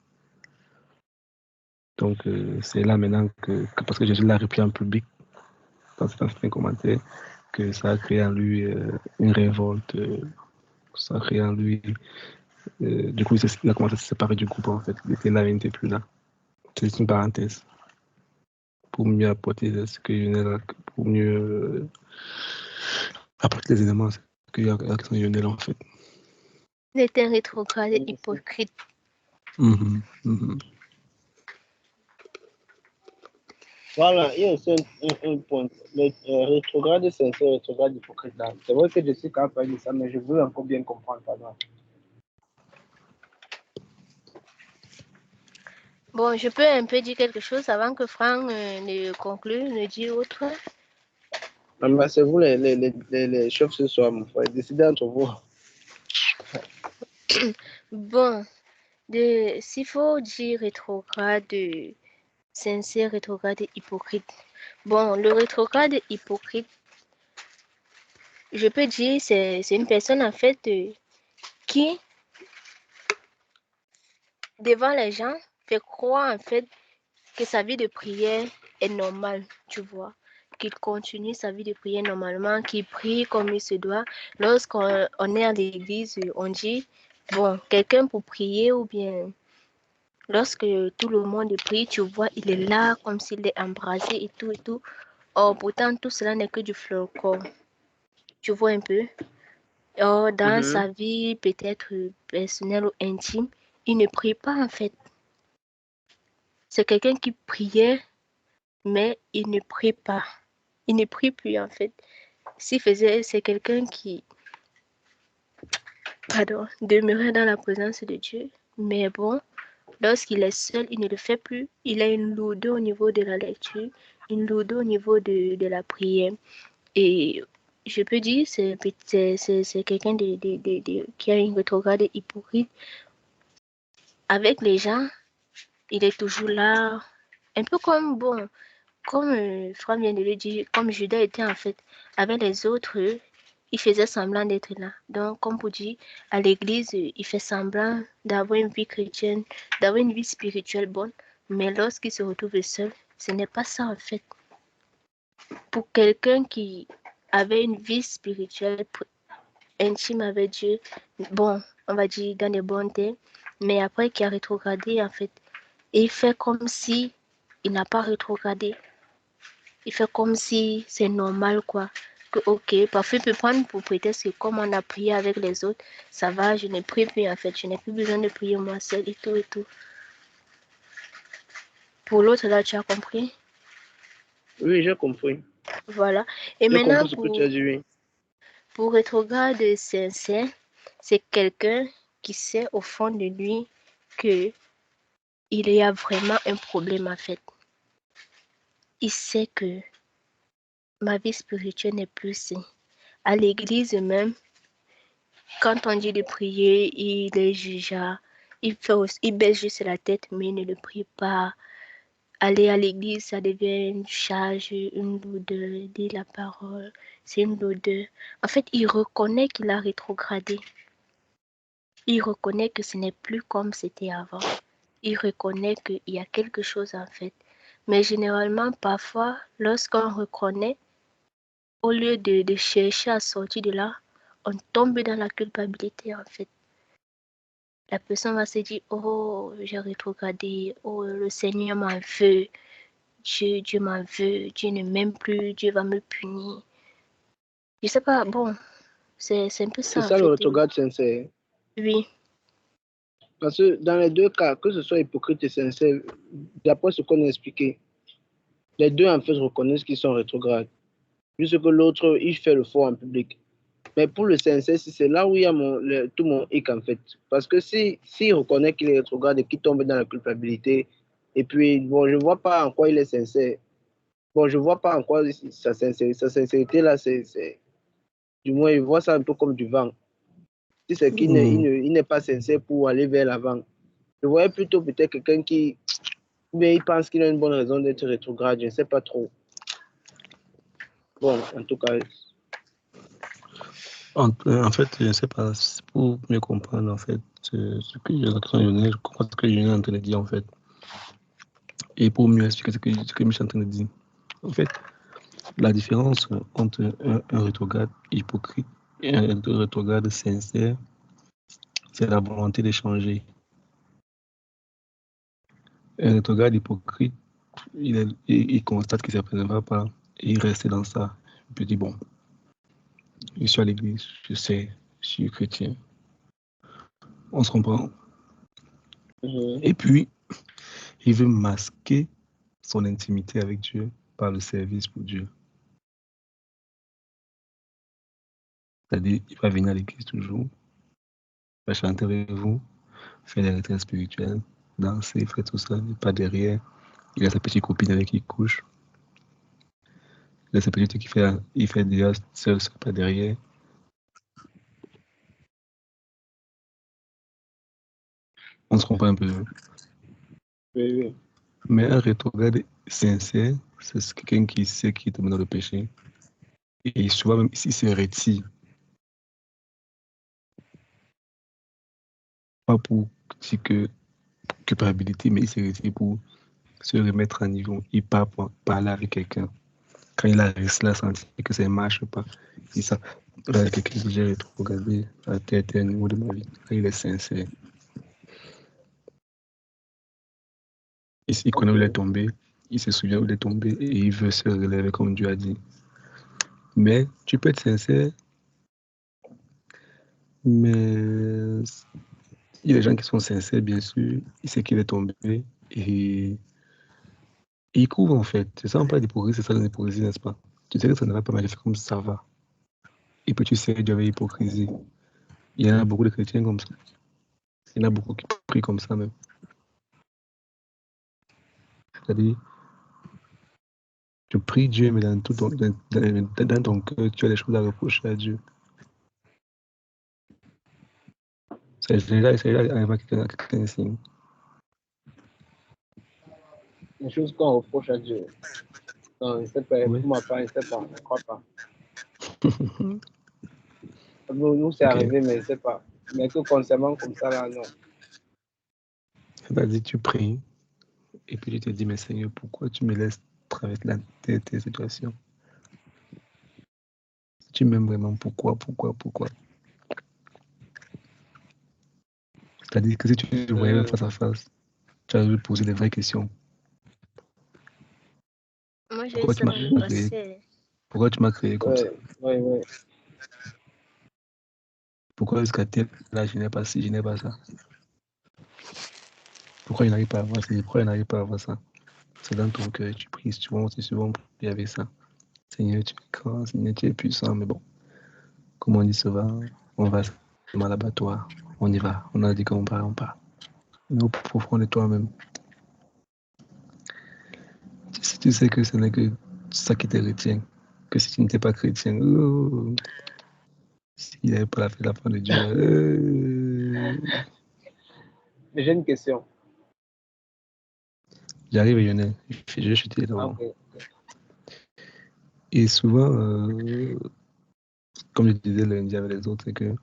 Donc, c'est là maintenant que parce que Jésus l'a repris en public, dans certains commentaires, que ça a créé en lui une révolte. Ça a créé en lui. Du coup, il a commencé à se séparer du groupe, en fait. Il était là, il n'était plus là. C'est une parenthèse. Pour mieux apporter ce que je venais là, pour mieux apporter les éléments que Lionel, en fait. Il était un rétrograde et hypocrite. Voilà, il y a aussi un point. Le rétrograde sincère, rétrograde hypocrite. C'est vrai que je suis capable de ça, mais je veux encore bien comprendre. Pardon. Bon, je peux un peu dire quelque chose avant que Franck ne conclue, ne dise autre. C'est vous les chefs ce soir, mon frère. Décidez entre vous. Bon, s'il faut dire rétrograde, sincère, rétrograde et hypocrite. Bon, le rétrograde hypocrite, je peux dire, c'est une personne en fait qui, devant les gens, fait croire en fait que sa vie de prière est normale, tu vois. Qu'il continue sa vie de prière normalement, qu'il prie comme il se doit. Lorsqu'on est à l'église, on dit, bon, quelqu'un pour prier ou bien lorsque tout le monde prie, tu vois, il est là comme s'il est embrasé et tout et tout. Or, pourtant, tout cela n'est que du folklore. Tu vois un peu? Or, dans sa vie peut-être personnelle ou intime, il ne prie pas en fait. C'est quelqu'un qui priait, mais il ne prie pas. Il ne prie plus en fait. C'est quelqu'un qui, demeurait dans la présence de Dieu. Mais bon, lorsqu'il est seul, il ne le fait plus. Il a une lourdeur au niveau de la lecture, une lourdeur au niveau de la prière. Et je peux dire, c'est quelqu'un qui a une rétrograde hypocrite. Avec les gens, il est toujours là. Un peu comme, bon, comme Franck vient de le dire, comme Judas était en fait avec les autres, il faisait semblant d'être là. Donc, comme pour dire, à l'église, il fait semblant d'avoir une vie chrétienne, d'avoir une vie spirituelle bonne. Mais lorsqu'il se retrouve seul, ce n'est pas ça en fait. Pour quelqu'un qui avait une vie spirituelle intime avec Dieu, bon, on va dire dans les bons termes, mais après qui a rétrogradé en fait, et il fait comme si il n'a pas rétrogradé. Il fait comme si c'est normal, quoi. Que, ok, parfois il peut prendre pour prétexte que comme on a prié avec les autres, ça va, je ne prie plus, en fait. Je n'ai plus besoin de prier moi seul et tout et tout. Pour l'autre, là, tu as compris? Oui, j'ai compris. Voilà. Et j'ai maintenant, compris ce que tu as dit, oui. Pour rétrograde sincère, c'est quelqu'un qui sait au fond de lui que il y a vraiment un problème, en fait. Il sait que ma vie spirituelle n'est plus saine. À l'église même, quand on dit de prier, il est jugeant. Il baisse juste la tête, mais il ne le prie pas. Aller à l'église, ça devient une charge, une lourdeur. Dire la parole, c'est une lourdeur. En fait, il reconnaît qu'il a rétrogradé. Il reconnaît que ce n'est plus comme c'était avant. Il reconnaît qu'il y a quelque chose en fait. Mais généralement, parfois, lorsqu'on reconnaît, au lieu de chercher à sortir de là, on tombe dans la culpabilité en fait. La personne va se dire, oh, j'ai rétrogradé, oh, le Seigneur m'en veut, Dieu m'en veut, Dieu ne m'aime plus, Dieu va me punir. Je sais pas, bon, c'est un peu ça C'est en ça le fait. rétrograde sincère. Oui. Parce que dans les deux cas, que ce soit hypocrite et sincère, d'après ce qu'on a expliqué, les deux en fait reconnaissent qu'ils sont rétrogrades. Juste que l'autre, il fait le faux en public. Mais pour le sincère, c'est là où il y a tout mon hic en fait. Parce que s'il reconnaît qu'il est rétrograde et qu'il tombe dans la culpabilité, et puis, bon, je ne vois pas en quoi il est sincère. Bon, je ne vois pas en quoi sa sincérité là, du moins, je vois ça un peu comme du vent. Si c'est qu'il il n'est pas sincère pour aller vers l'avant. Je voyais plutôt peut-être quelqu'un qui, mais il pense qu'il a une bonne raison d'être rétrograde, je ne sais pas trop. Bon, en tout cas. En fait, je ne sais pas, pour mieux comprendre en fait ce que je comprends ce que Lionel est en train de dire en fait. Et pour mieux expliquer ce que Michel est en train de dire. En fait, la différence entre un rétrograde hypocrite et un rétrograde sincère, c'est la volonté d'échanger. Un rétrograde hypocrite, il constate qu'il ne s'appréciera pas et il reste dans ça. Il peut dire, bon, je suis à l'église, je sais, je suis chrétien. On se comprend. Et puis, il veut masquer son intimité avec Dieu par le service pour Dieu. C'est-à-dire, il va venir à l'église toujours, il va chanter avec vous, faire des retraites spirituelles, danser, faire tout ça, mais pas derrière. Il a sa petite copine avec qui il couche. Il a sa petite qui fait déjà seul, pas derrière. On se comprend un peu. Oui, oui. Mais un rétrograde sincère, c'est quelqu'un qui sait qu'il est dans le péché. Et souvent, même s'il se retire, pas pour dire que culpabilité, mais il se retire pour se remettre à niveau. Il part pour parler avec quelqu'un. Quand il a réussi à sentir que ça ne marche pas, il ça, là, quelqu'un que j'ai rétrogradé à tel niveau de ma vie. Là, il est sincère. Il connaît où il est tombé, il se souvient où il est tombé et il veut se relever comme Dieu a dit. Mais tu peux être sincère, mais il y a des gens qui sont sincères, bien sûr. Il sait qu'il est tombé et il couvre en fait. C'est ça, on parle d'hypocrisie, c'est ça l'hypocrisie, n'est-ce pas? Tu sais que ça ne va pas mal faire comme ça va. Et puis tu sais, Dieu avait hypocrisie. Il y en a beaucoup de chrétiens comme ça. Il y en a beaucoup qui prient comme ça même. C'est-à-dire, tu pries Dieu, mais dans ton cœur, tu as des choses à reprocher à Dieu. C'est déjà arrivé à quelqu'un ici. Une chose qu'on reproche à Dieu. Non, je ne sais pas, Oui. pour ma part, je ne sais pas, je ne crois pas. Nous, c'est arrivé, mais je ne sais pas. Mais que concernant comme ça, là, non. C'est-à-dire, tu pries, et puis tu te dis, mais Seigneur, pourquoi tu me laisses traverser tes situations? Si tu m'aimes vraiment, pourquoi? C'est-à-dire que si tu le voyais face à face, tu as dû poser des vraies questions. Moi, j'ai eu Pourquoi tu ça m'as dans le créé? passé. Pourquoi tu m'as créé comme ça? Oui. Pourquoi jusqu'à tel là, je n'ai pas ci, je n'ai pas ça? Pourquoi je n'arrive pas à avoir ci? Pourquoi je n'arrive pas à avoir ça? C'est dans ton cœur, tu pries souvent, c'est souvent prier avec ça. Seigneur, tu es grand, Seigneur, tu es puissant, mais bon, comme on dit souvent, on va à l'abattoir, on y va, on a dit qu'on part, on part. Mais au profond de toi-même, si tu sais que ce n'est que ça qui te retient, que si tu n'étais pas chrétien, s'il n'y avait pas la fin de Dieu, Mais j'ai une question. j'arrive, Lionel, je suis là-bas. Okay. Et souvent, comme je disais lundi avec les autres, c'est que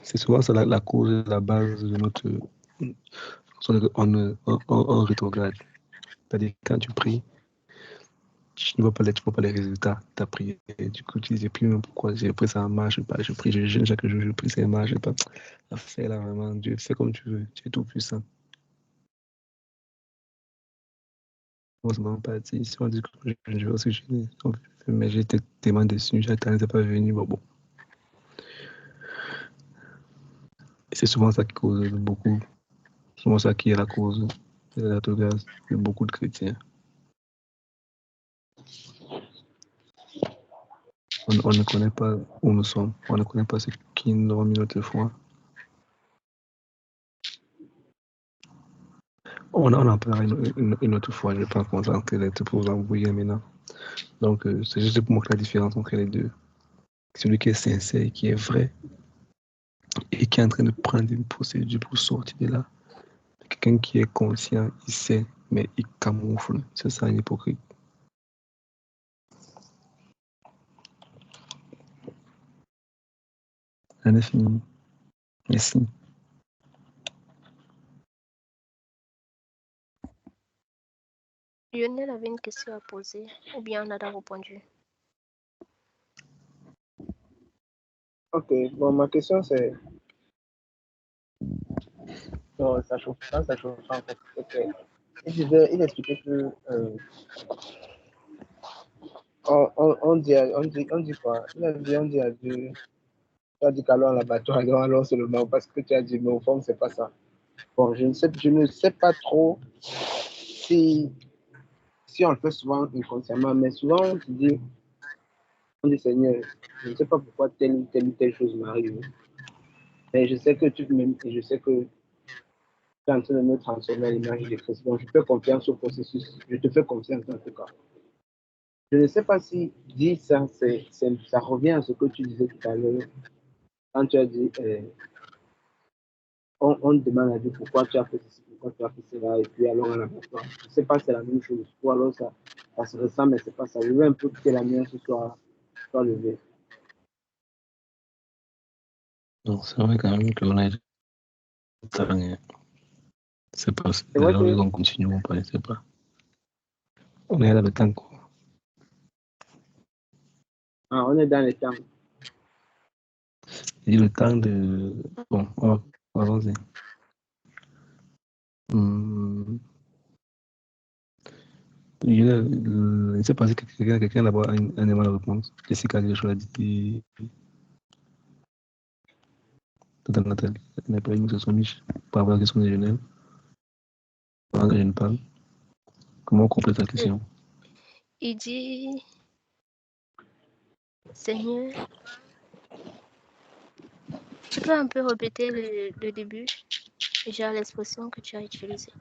c'est souvent ça la cause, la base de notre en rétrograde. C'est-à-dire quand tu pries, tu ne vois pas les résultats de ta prière. Du coup, tu dis plus pourquoi j'ai pris ça ne marche pas. Je prie, je jeûne chaque jour, je prie, ça ne marche pas. Fais là vraiment, Dieu, fais comme tu veux, tu es tout puissant. Heureusement, pas dit, si on dit que je vais aussi jeûner, mais j'étais tellement déçu, j'attendais, c'est pas venu, bon. C'est souvent ça qui cause beaucoup, souvent ça qui est la cause de la tolérance de beaucoup de chrétiens. On ne connaît pas où nous sommes, on ne connaît pas ce qui nous a mis notre foi. On en parlera une autre fois, je pense qu'on s'en être pour vous embrouiller maintenant. Donc, c'est juste pour montrer la différence entre les deux. Celui qui est sincère, qui est vrai, et qui est en train de prendre une procédure pour sortir de là. Quelqu'un qui est conscient, il sait, mais il camoufle. C'est ça, un hypocrite. Elle est finie. Merci. Lionel avait une question à poser, ou bien on a déjà répondu? Ok, bon, ma question c'est. Non, ça chauffe pas, ça chauffe pas en fait. Ok. Il expliquait que. On dit quoi? On dit à Dieu. Tu as dit qu'allons à l'abattoir, allons seulement parce que tu as dit, mais au fond, c'est pas ça. Bon, je ne sais pas trop si on le fait souvent inconsciemment, mais souvent on dit Seigneur, je ne sais pas pourquoi telle chose m'arrive, mais je sais que tu m'aimes et je sais que tu es en train de me transformer à l'image de Christ. Donc, je fais confiance au processus, je te fais confiance en tout cas. Je ne sais pas si dire ça, ça revient à ce que tu disais tout à l'heure, quand tu as dit, on demande à Dieu pourquoi tu as fait ceci, pourquoi tu as fait cela, et puis allons à l'abattoir. Je ne sais pas si c'est la même chose, ou alors ça se ressent, mais ce n'est pas ça. Je veux un peu que la mienne soit levée. Donc, c'est vrai quand même qu'on a été. C'est pas. C'est vrai que. On continue, on ne sait pas. On est dans le temps, quoi. Ah, on est dans les temps. Il dit le temps de. Bon, allons-y. Je ne sais pas si quelqu'un d'abord a un élément de réponse. Jessica a dit les choses, a dit. Tout à l'heure, elle n'a pas eu sur son niche par rapport à la question de Genève. Pendant que je ne parle. Comment on complète la question? Il dit, Seigneur, tu peux un peu répéter le début, déjà l'expression que tu as utilisée.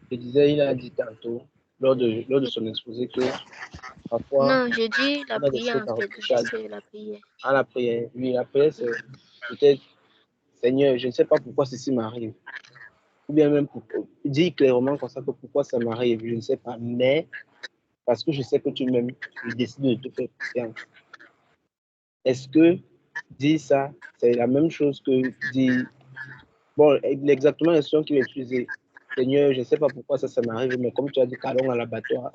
Je disais, il a dit tantôt, lors de son exposé, que parfois, Non, je dis la on a des prière trucs en à fait, reprocher à juste Dieu. la prière. À la prière. Oui, la prière, c'est peut-être, Seigneur, je ne sais pas pourquoi ceci m'arrive. Ou bien même, dis clairement comme ça que pourquoi ça m'arrive, je ne sais pas. Mais, parce que je sais que tu m'aimes, je décide de te faire confiance. Est-ce que dire ça, c'est la même chose que dire. Bon, exactement la question qu'il a utilisée. Seigneur, je ne sais pas pourquoi ça m'arrive, mais comme tu as dit, allons à l'abattoir,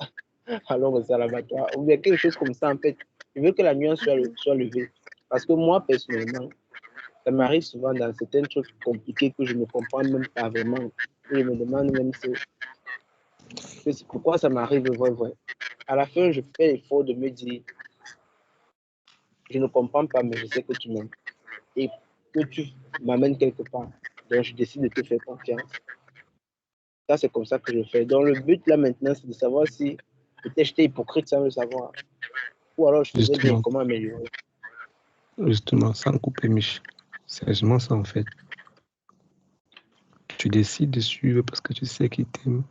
allons à l'abattoir. Ou bien quelque chose comme ça, en fait. Je veux que la nuance soit levée. Parce que moi, personnellement, ça m'arrive souvent dans certains trucs compliqués que je ne comprends même pas vraiment. Et je me demande même pourquoi ça m'arrive vrai. À la fin, je fais l'effort de me dire, je ne comprends pas, mais je sais que tu m'aimes. Et que tu m'amènes quelque part. Donc, je décide de te faire confiance. Ça, c'est comme ça que je fais. Donc, le but, là, maintenant, c'est de savoir si peut-être j'étais hypocrite sans le savoir. Ou alors, je faisais bien comment améliorer. Justement, sans couper Mich. Sérieusement, ça, en fait. Tu décides de suivre parce que tu sais qu'il t'aime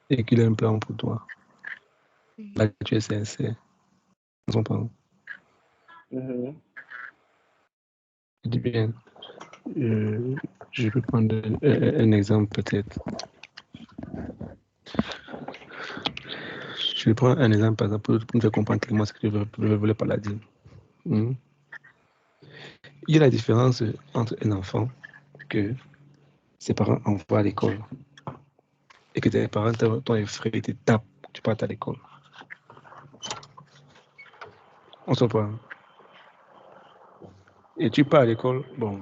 et qu'il a un plan pour toi. Là, tu es sincère. Son parent. Je dis bien, je peux prendre un exemple peut-être. Je vais prendre un exemple, par exemple, pour me faire comprendre clairement ce que je voulais pas la dire. Il y a la différence entre un enfant que ses parents envoient à l'école et que tes parents t'ont effrayé, te tapent, tu partes à l'école. On se prend. Et tu pars à l'école, bon,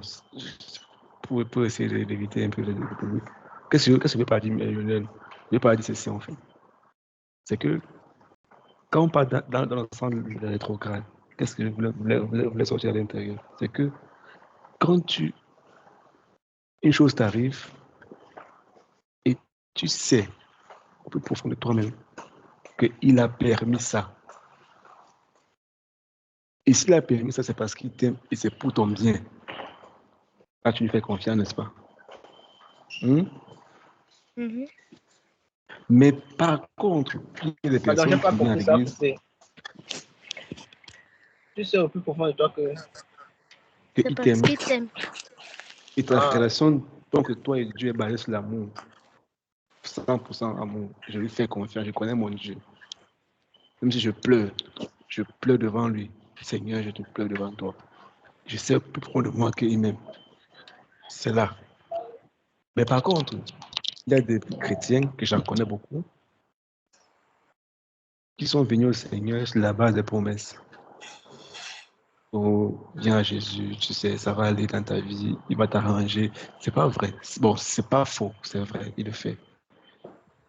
pour essayer d'éviter un peu le public. Qu'est-ce que je veux pas dire, Lionel? Je veux pas dire ceci en fait. C'est que quand on part dans l'ensemble de rétrograde, qu'est-ce que je voulais sortir à l'intérieur? C'est que quand une chose t'arrive et tu sais au plus profond de toi-même qu'il a permis ça. Et s'il a permis ça, c'est parce qu'il t'aime et c'est pour ton bien. Là, tu lui fais confiance, n'est-ce pas? Mais par contre, il y a des Pardon, j'ai personnes pas qui viennent à compris ça. l'église. Tu sais au plus profond de toi que... C'est qu'il parce t'aime. qu'il t'aime. Et ta relation, donc toi et Dieu est basée sur l'amour. 100% amour. Je lui fais confiance, je connais mon Dieu. Même si je pleure devant lui. Seigneur, je te pleure devant toi. Je sais plus profond de moi qu'il m'aime. C'est là. Mais par contre, il y a des chrétiens que j'en connais beaucoup qui sont venus au Seigneur sur la base des promesses. Oh, viens à Jésus, tu sais, ça va aller dans ta vie, il va t'arranger. C'est pas vrai. Bon, c'est pas faux, c'est vrai, il le fait.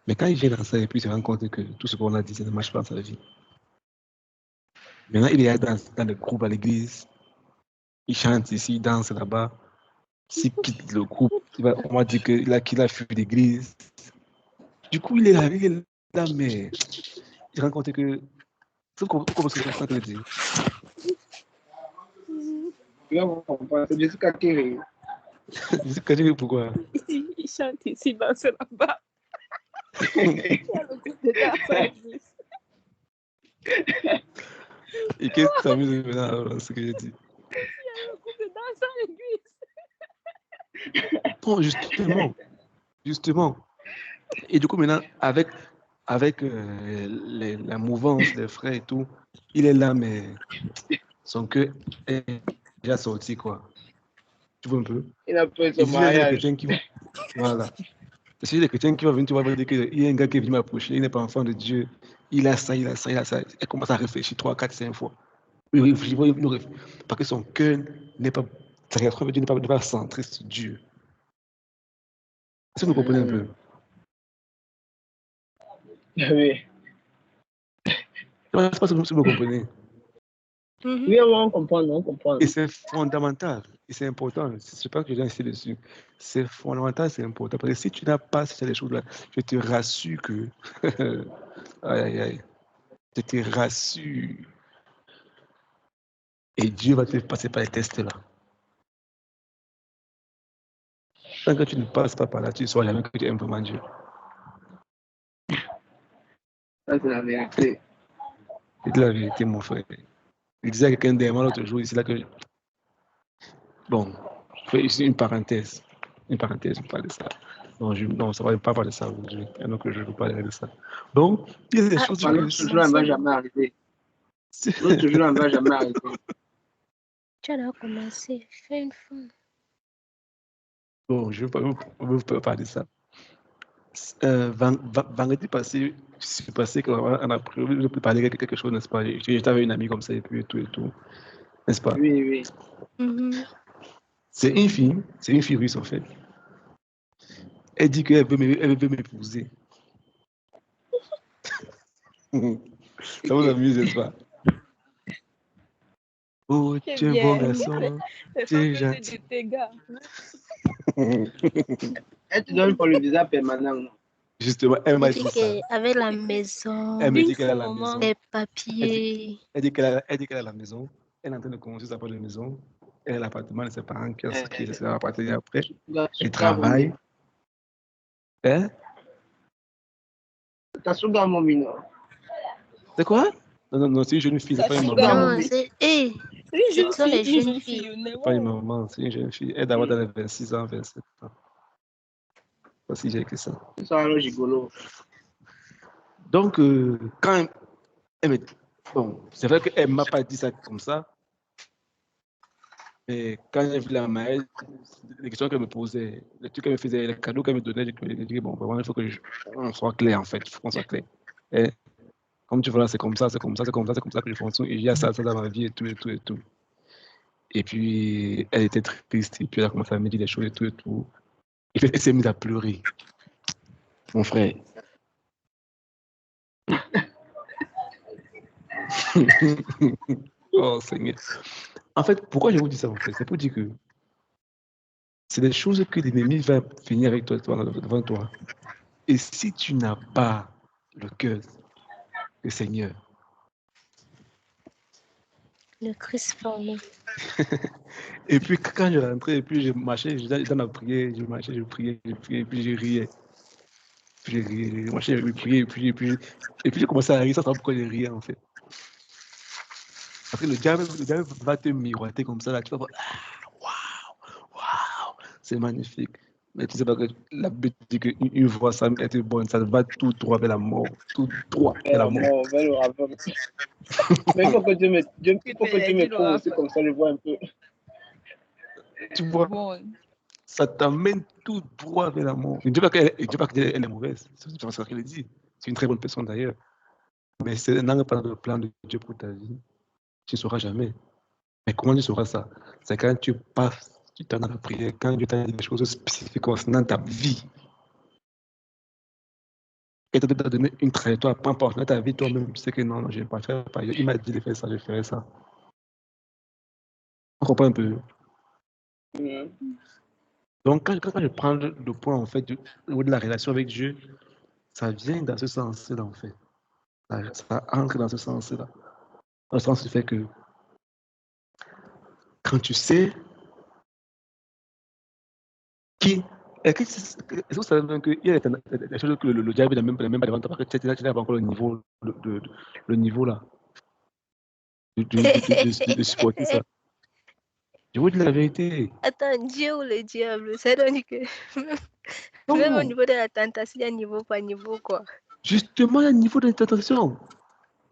Mais quand il vient dans ça et puis il se rend compte que tout ce qu'on a dit, ça ne marche pas dans sa vie. Maintenant, il est dans le groupe à l'église, il chante ici, il danse là-bas. S'il quitte le groupe, on m'a dit qu'il a fui l'église. Du coup, il est là, mais il se rend compte que. Vous comprenez ce que je veux dire? C'est Jessica Kerry. Pourquoi? Il chante ici, danse là-bas. Il y a le groupe de danse à l'église. Et qu'est-ce que tu amuses maintenant dans ce que j'ai dit? Il y a le groupe de danse à l'église. Bon, justement. Et du coup, maintenant, avec la mouvance, les frères et tout, il est là, mais son cœur est déjà sorti, quoi. Tu vois un peu? Il a pris Et son si j'ai des mariage. chrétiens qui vont. Voilà. Si j'ai des chrétiens qui vont venir, tu vas dire qu'il y a un gars qui est venu m'approcher, il n'est pas enfant de Dieu, il a ça, il a ça, il a ça. Elle commence à réfléchir 3, 4, 5 fois. Oui, parce que son cœur n'est pas. Sa relation avec Dieu n'est pas centrée sur Dieu. Est-ce que vous comprenez un peu? Oui. Je ne sais pas si vous comprenez. Oui, on comprend. Et c'est fondamental, et c'est important. Je ne sais pas que je viens ici dessus. C'est fondamental, c'est important. Parce que si tu n'as pas ces choses-là, je te rassure que. Aïe, aïe, aïe. Je te rassure. Et Dieu va te faire passer par les tests-là. Tant que tu ne passes pas par là, tu ne sauras jamais que tu aimes vraiment Dieu. Ça, c'est la vérité. C'est la vérité, mon frère. Il disait à quelqu'un derrière l'autre jour, c'est là que. Bon, je fais ici une parenthèse. Une parenthèse, on parle de ça. Non, ça ne va pas parler de ça aujourd'hui. Donc, je ne veux pas parler de ça. Donc, il y a des choses que. L'autre jour, elle ne va jamais arriver. L'autre jour, elle ne va jamais arriver. Tu as commencé. Fais une fois. Bon, je ne veux pas parler de ça. Vendredi passé, c'est passé qu'on a préparé quelque chose, n'est-ce pas? J'étais avec une amie comme ça et puis tout, n'est-ce pas? Oui. C'est une fille russe en fait. Elle dit qu'elle veut m'épouser. Ça vous amuse, n'est-ce pas? Oh, tu es un bon garçon. Tu es gentil. Elle te donne pour le visa permanent. Justement, elle m'a dit dit ça. qu'avec la maison, Elle me dit qu'elle a la maison. les papiers. Elle dit qu'elle a la maison. Elle est en train de construire sa propre maison. Elle a l'appartement de ses parents qui va appartenir après. Elle travaille. Hein? T'as souvent mon mineur. C'est quoi? Non, c'est une jeune fille, c'est pas une Non, maman. c'est. Ce sont les jeunes filles. C'est pas une maman, c'est une jeune fille. Elle doit avoir dans les 26 ans, 27 ans. Pas si j'ai que ça. Ça va gigolo. Donc, quand elle me. Bon, c'est vrai qu'elle ne m'a pas dit ça comme ça. Mais quand j'ai vu la maille, les questions qu'elle me posait, les trucs qu'elle me faisait, les cadeaux qu'elle me donnait, je dis bon, vraiment, il faut qu'on soit clair en fait. Il faut qu'on soit clair. Et, comme tu vois là, c'est comme ça que je fonctionne. Et il y a ça dans ma vie et tout. Et puis, elle était triste. Et puis, elle a commencé à me dire des choses et tout. Et puis, elle s'est mise à pleurer. Mon frère. Oh, Seigneur. En fait, pourquoi je vous dis ça, en fait? C'est pour dire que C'est des choses que l'ennemi va finir avec toi, devant toi. Et si tu n'as pas le cœur du Seigneur, Le Christ formé. et puis quand je rentrais, et puis je marchais, dans ma prière, je marchais, je priais, et puis je riais. Puis je riais, je marchais, je priais, et puis j'ai commencé à rire sans savoir pourquoi je riais en fait. Parce que le diable va te miroiter comme ça, là, tu vas voir, waouh, c'est magnifique. Mais tu sais pas que la Bible dit qu'une voix ça être bonne, ça va tout droit vers la mort, tout droit vers la mort. Vers le ravin. Mais il faut que Dieu me prouve aussi, comme ça je vois un peu. Tu vois, Bon, ça t'amène tout droit vers la mort. Je ne dis pas qu'elle est mauvaise, c'est ce qu'elle dit. C'est une très bonne personne d'ailleurs. Mais c'est n'entre pas dans le plan de Dieu pour ta vie. Tu ne sauras jamais. Mais comment tu sauras ça? C'est quand tu passes du temps dans la prière, quand Dieu t'a dit des choses spécifiques concernant ta vie. Et tu t'a donné une trajectoire, peu importe, dans ta vie, toi-même, tu sais que non, je ne vais pas faire. Il m'a dit de faire ça, je ferai ça. On comprend un peu. Donc, quand je prends le point, en fait, de la relation avec Dieu, ça vient dans ce sens-là, en fait. Ça entre dans ce sens-là. Dans le sens du fait que quand tu sais qui. Est-ce que vous savez même qu'il y a des choses que le diable n'a même pas devant toi, parce que tu n'as pas encore le niveau là, de supporter ça. Je vous dis la vérité. Attends, Dieu ou le diable, ça donne que même au niveau de la tentation, il y a niveau par niveau, quoi. Justement, il y a un niveau de tentation.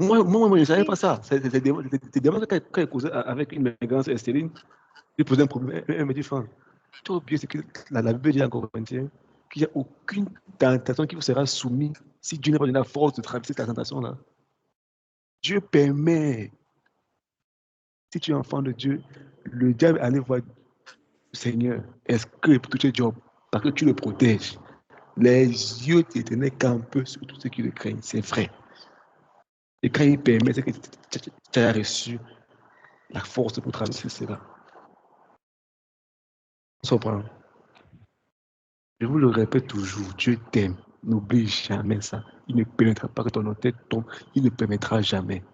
Moi, je ne savais pas ça. C'est des quand il causait avec une mégrance Estérine, il posait un problème. Elle me dit, Franck, tu as oublié ce que la Bible dit en Corinthiens, qu'il n'y a aucune tentation qui vous sera soumise si Dieu n'a pas donné la force de traverser cette tentation-là. Dieu permet, si tu es enfant de Dieu, le diable aller voir le Seigneur. Est-ce que pour toucher Job, parce que tu le protèges, les yeux t'éteignaient qu'un peu sur tout ce qui le craignent, c'est vrai. Et quand il permet, c'est que tu as reçu la force pour traverser cela. On se comprend. Je vous le répète toujours, Dieu t'aime. N'oublie jamais ça. Il ne permettra pas que ton tête tombe. Il ne permettra jamais.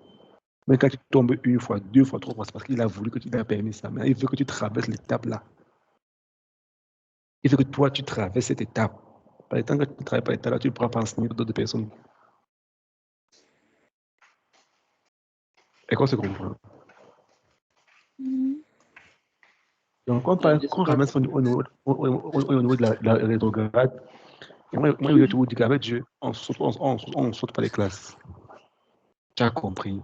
Mais quand tu tombes une fois, deux fois, trois fois, c'est parce qu'il a voulu que tu l'aies permis ça. Mais il veut que tu traverses l'étape là. Il veut que toi, tu traverses cette étape. Par le temps que tu ne travailles pas l'étape là, tu ne pourras pas enseigner d'autres personnes. Et qu'on se comprend. Donc, quand on ramène ça au niveau de la rétrograde, moi, je vais toujours dire qu'avec Dieu, on ne saute pas les classes. Tu as compris.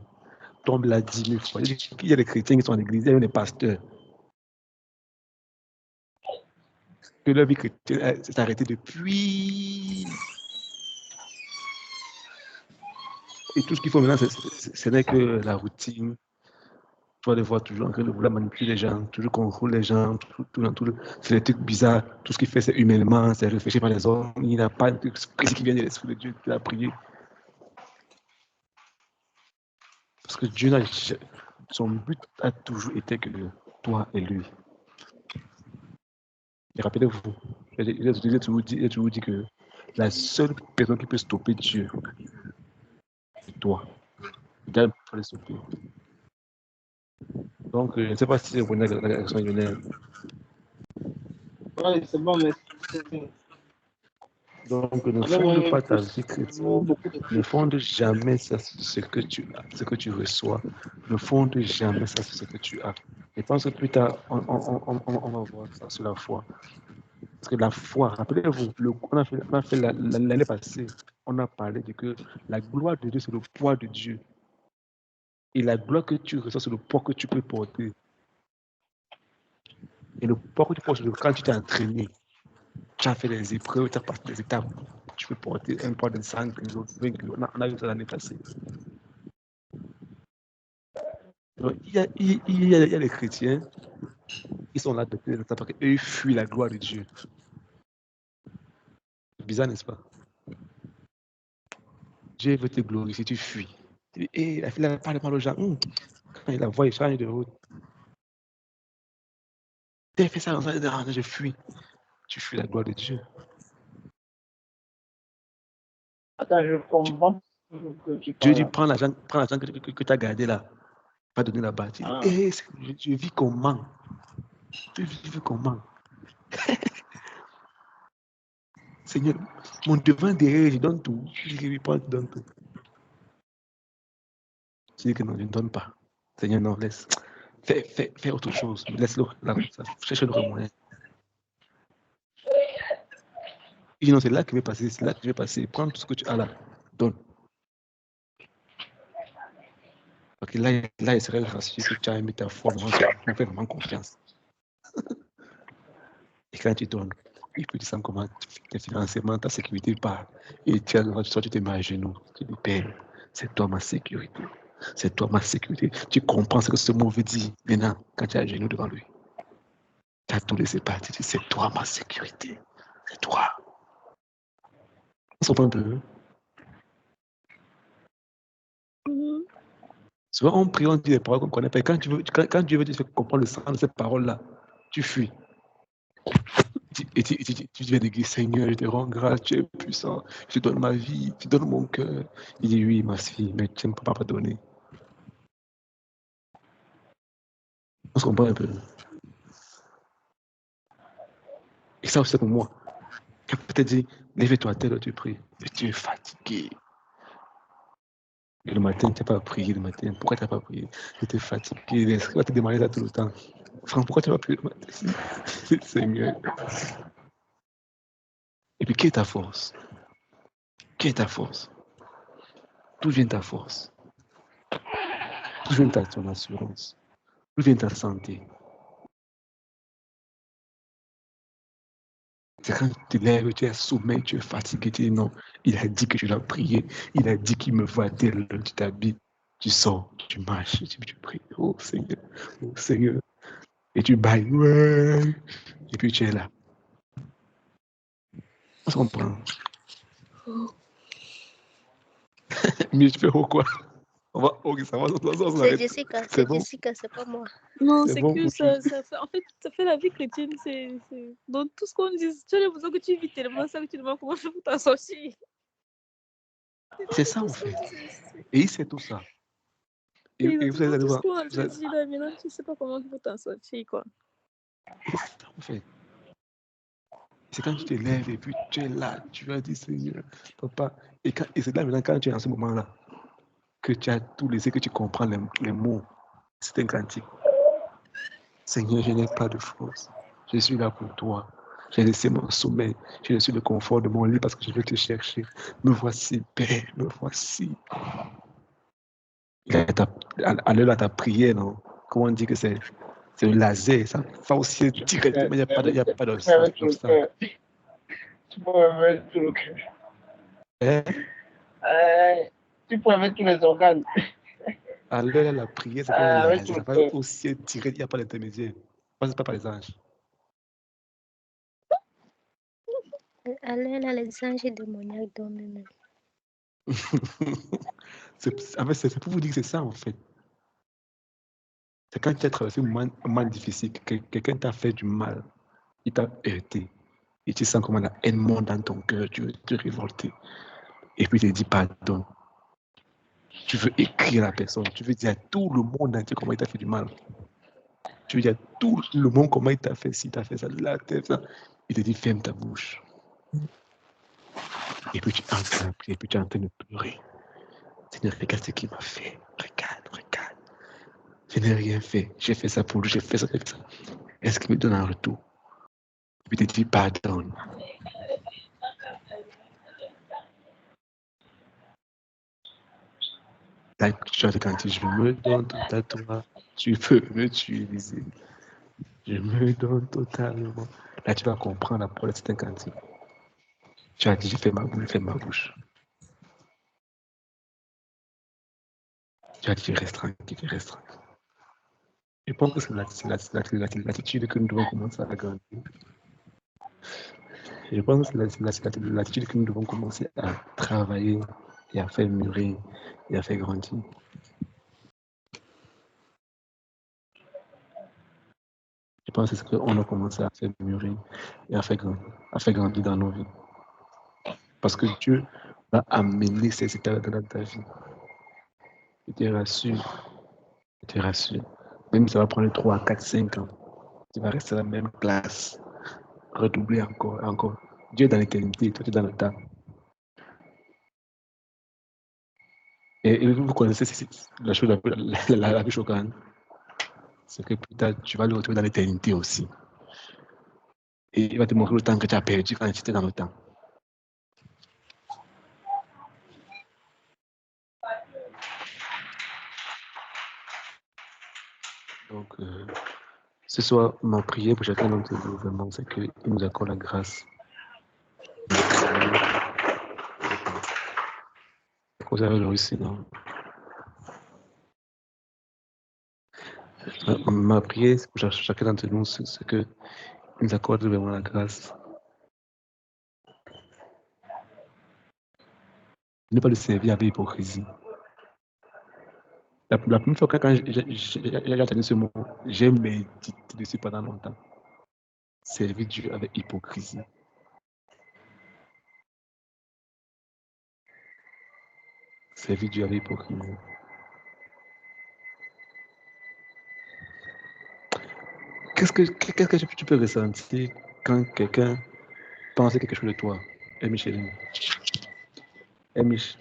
Tombe là 10 000 fois. Il y a des chrétiens qui sont en église, il y a des pasteurs. Que leur vie chrétienne s'est arrêtée depuis. Et tout ce qu'il faut maintenant, ce n'est que la routine. Tu vas les voir toujours en train de vouloir manipuler les gens, toujours contrôler les gens, c'est des trucs bizarres. Tout ce qu'il fait, c'est humainement, c'est réfléchi par les hommes. Il n'a pas de truc qui vient de l'Esprit de Dieu, de la prière. Parce que Dieu, son but a toujours été que toi et lui. Et rappelez-vous, j'ai toujours dit que la seule personne qui peut stopper Dieu, c'est toi. Dieu peut le stopper. Donc, je ne sais pas si c'est la réaction Lionel. Oui, c'est bon, mais. Donc, ne fonde pas ta vie chrétienne. Ne fonde jamais ça sur ce que tu as, ce que tu reçois. Ne fonde jamais ça sur ce que tu as. Je pense que plus tard, on va voir ça sur la foi. Parce que la foi, rappelez-vous, on a fait l'année passée, on a parlé de que la gloire de Dieu, c'est le poids de Dieu. Et la gloire que tu reçois, c'est le poids que tu peux porter. Et le poids que tu portes, c'est quand tu t'es entraîné, tu as fait des épreuves, tu as passé des étapes, tu peux porter un poids de 100 kg, 20 kg. On a vu ça l'année passée. Donc, il y a les chrétiens qui sont là depuis des étapes parce qu'ils fuient la gloire de Dieu. C'est bizarre, n'est-ce pas? Dieu veut te glorifier, tu fuis. Et la fille parle aux gens. Quand il la voit, il change de route. Tu fait ça, je fuis. Tu fuis la gloire de Dieu. Attends, je comprends. Dieu dit, prends l'argent que tu as gardé là. Pas donner là-bas. Je vis comment? Tu vis comment? Seigneur, mon devant derrière, je donne tout. Je dis, oui, prends, je donne tout. Je dis que non, je ne donne pas. Seigneur, non, laisse. Fais autre chose. Laisse-le là comme ça. Cherche un autre moyen. Il dit non, c'est là que je vais passer. C'est là que je vais passer. Prends tout ce que tu as là. Donne. Parce que là, il serait rassuré que tu as mis ta foi vraiment, tu fais vraiment confiance. Et quand tu donnes, il peut te sens comment tes financements, ta sécurité part. Et tu te mets à genoux. Tu dis, Père, c'est toi ma sécurité. C'est toi ma sécurité. Tu comprends ce que ce mot veut dire maintenant quand tu es à genoux devant lui. Tu as tout laissé partir. Tu dis, c'est toi ma sécurité. C'est toi. On se comprend un peu. Souvent, on prie, on dit des paroles qu'on ne connaît pas. Quand Dieu veut te faire comprendre le sens de cette parole-là, tu fuis. Et tu viens de dire, Seigneur, je te rends grâce, tu es puissant, je donne ma vie, tu donnes mon cœur. Il dit, oui, ma fille, mais tu ne peux pas donner. On se comprend un peu. Et ça aussi, c'est pour moi. Quand peut-être dit, lève-toi à telle heure, tu pries, et tu es fatigué. Et le matin, tu n'as pas prié le matin. Pourquoi tu n'as pas prié? Tu étais fatigué. L'esprit va te demander ça tout le temps. Franck, pourquoi tu n'as pas prié le matin? Seigneur. Et puis, qui est ta force? Qui est ta force? D'où vient ta force? D'où vient ton assurance? D'où vient ta santé? C'est quand tu te lèves, tu es sommeil, tu es fatigué, tu dis non, il a dit que je dois prier, il a dit qu'il me voit dès l'heure, tu t'habilles, tu sors, tu marches, tu pries, oh Seigneur, et tu bailles, ouais, et puis tu es là. On se comprend. Mais je fais quoi? Ok, ça va, C'est Jessica, c'est bon. Jessica, c'est pas moi. Non, c'est bon, que ça fait, en fait, ça fait la vie chrétienne, c'est... Donc, tout ce qu'on dit, tu as l'impression que tu vis tellement ça que tu demandes comment faire pour t'en sortir. C'est ça, en fait. Et il sait tout ça. Et vous allez voir. Maintenant, tu ne sais pas comment tu peux t'en sortir, quoi. C'est ça, en fait. C'est quand tu te lèves et puis tu es là, tu vas dire, Seigneur, papa. Et c'est là maintenant, quand tu es en ce moment-là, que tu as tout laissé, que tu comprends les mots. C'est un cantique. Seigneur, je n'ai pas de force. Je suis là pour toi. J'ai laissé mon sommeil. J'ai laissé le confort de mon lit parce que je veux te chercher. Me voici, Père, me voici. À l'heure de ta prière, non? Comment on dit que c'est le laser, ça va aussi directement, il n'y a pas de ça. Tu pourrais mettre tout le cœur. Tu pourrais mettre tous les organes. À l'heure de la prière, c'est comme un laser, ça va aussi direct, il n'y a pas d'intermédiaire. Passe pas par les anges. À l'heure là, les anges démoniaques dorment même. C'est pour vous dire que c'est ça, en fait. C'est quand tu as traversé un moment difficile, quelqu'un t'a fait du mal, il t'a heurté, et tu sens comment la haine monte dans ton cœur, tu veux te révolter, et puis il te dit pardon. Tu veux écrire à la personne, tu veux dire à tout le monde entier comment il t'a fait du mal. Tu veux dire à tout le monde comment il t'a fait, si t'a fait ça, là, ça. Il te dit ferme ta bouche. Et puis tu entres à prier, et puis tu es en train de pleurer. Seigneur, regarde ce qu'il m'a fait. Regarde. Je n'ai rien fait. J'ai fait ça pour lui, j'ai fait ça. Est-ce qu'il me donne un retour? Et puis il te dit pardonne. Là, tu as quand je me donne tout à toi, tu peux me utiliser. Je me donne totalement. Là, tu vas comprendre la parole de cet cantique. Tu as dit, je fais ma bouche. Tu as dit, reste tranquille. Je pense que c'est l'attitude que nous devons commencer à grandir. Je pense que c'est l'attitude que nous devons commencer à travailler et à faire mûrir et à faire grandir. Je pense que c'est ce qu'on a commencé à faire mûrir et à faire grandir dans nos vies. Parce que Dieu va amener ces états dans ta vie. Je te rassure. Même si ça va prendre 3, 4, 5 ans, tu vas rester à la même place, redoubler encore et encore. Dieu est dans l'éternité, toi tu es dans le temps. Et vous connaissez la chose la plus choquante, c'est que plus tard, tu vas le retrouver dans l'éternité aussi. Et il va te montrer le temps que tu as perdu quand tu étais dans le temps. Donc, ce soir, ma prière pour chacun d'entre nous, vraiment, c'est qu'il nous accorde la grâce. Vous avez le réussi, non? Ma prière pour chacun d'entre nous, c'est qu'il nous accorde vraiment la grâce. Ne pas le servir avec hypocrisie. La première fois quand j'ai entendu ce mot, j'ai médité dessus pendant longtemps. Servir Dieu avec hypocrisie. Servir Dieu avec hypocrisie. Qu'est-ce que tu peux ressentir quand quelqu'un pense quelque chose de toi? Micheline. Mich,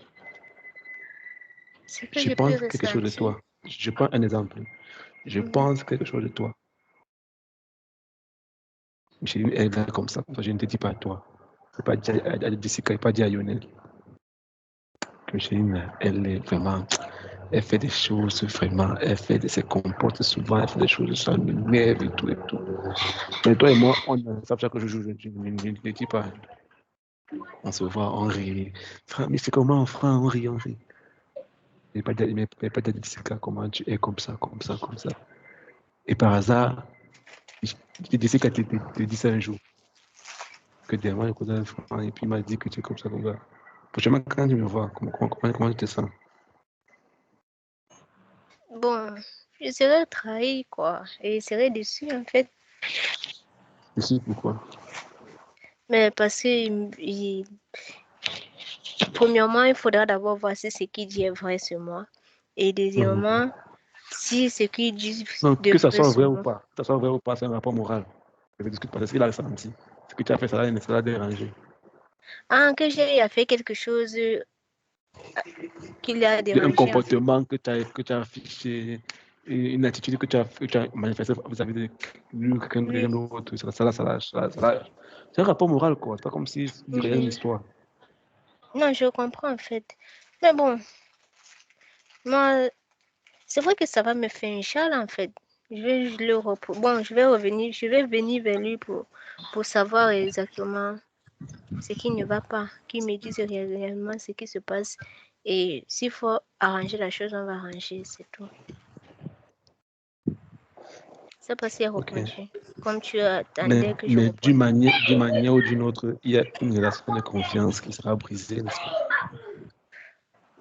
Ce que je je peux pense quelque chose de ressentir. toi. Je prends un exemple. Je pense quelque chose de toi. Micheline, elle est comme ça. Je ne te dis pas à toi. Je ne peux pas dire à Jessica, je ne peux pas dire à Lionel. Micheline, elle est vraiment. Elle fait des choses vraiment. Elle se comporte souvent. Elle fait des choses, ça m'énerve et tout et tout. Mais toi et moi, on savent chaque jour, je ne dis pas. On se voit, on rit. Mais c'est comment, frère, on rit, on rit. Mais pas dire Jessica, comment tu es comme ça, comme ça, comme ça. Et par hasard, Jessica te dit ça un jour. Que dernièrement, il connaît un frère et puis il m'a dit que tu es comme ça, comme ça. Prochainement, quand tu me vois, comment tu te sens? Bon, je serais trahi, quoi. Et je serais déçue, en fait. Déçue, pourquoi? Mais parce que, premièrement, il faudra d'abord voir si ce qu'il dit est vrai sur moi. Et deuxièmement, si ce qu'il dit Non, de que ça vrai soit vrai sur ou moi. pas. Que ça soit vrai ou pas, c'est un rapport moral. Je ne discute pas de ce qu'il a ressenti. Ce que tu as fait, ça l'a dérangé. Ah, que j'ai fait quelque chose qui l'a Un dérangé, en fait. comportement que tu as affiché, une attitude que tu as manifestée vis-à-vis de quelqu'un d'autre. C'est un rapport moral, quoi. C'est pas comme si il y avait une histoire. Non, je comprends, en fait. Mais bon, moi, c'est vrai que ça va me faire une chale, en fait. Je vais je vais venir vers lui pour savoir exactement ce qui ne va pas, qu'il me dise réellement ce qui se passe. Et s'il faut arranger la chose, on va arranger, c'est tout. C'est pas si reproché. Comme tu attendais que je Mais reprenne. d'une manière ou d'une autre, il y a une relation de confiance qui sera brisée, n'est-ce pas?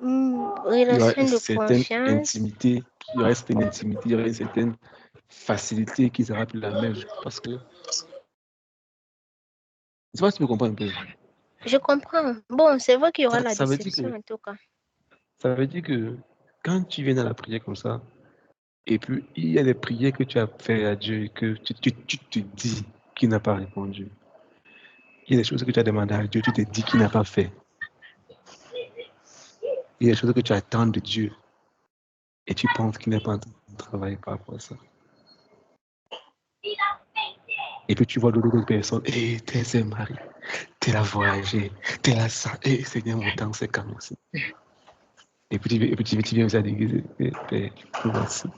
Il y aura Relation une de certaine confiance. intimité, il y aura une certaine intimité, il y aura une certaine facilité qui sera plus la même. Parce que, je ne sais pas si tu me comprends un peu. Je comprends. Bon, c'est vrai qu'il y aura la Ça veut dire déception, en tout cas. ça veut dire que quand tu viens dans la prière comme ça, et puis il y a des prières que tu as fait à Dieu et que tu te dis qu'il n'a pas répondu. Il y a des choses que tu as demandé à Dieu, tu te dis qu'il n'a pas fait. Il y a des choses que tu attends de Dieu et tu penses qu'il n'est pas en train de travailler par rapport à ça. Et puis tu vois d'autres personnes, t'es un mari, t'es la voyager, t'es la ça, Seigneur, mon temps, c'est quand aussi. Et puis tu viens à l'église, Père, nous voici.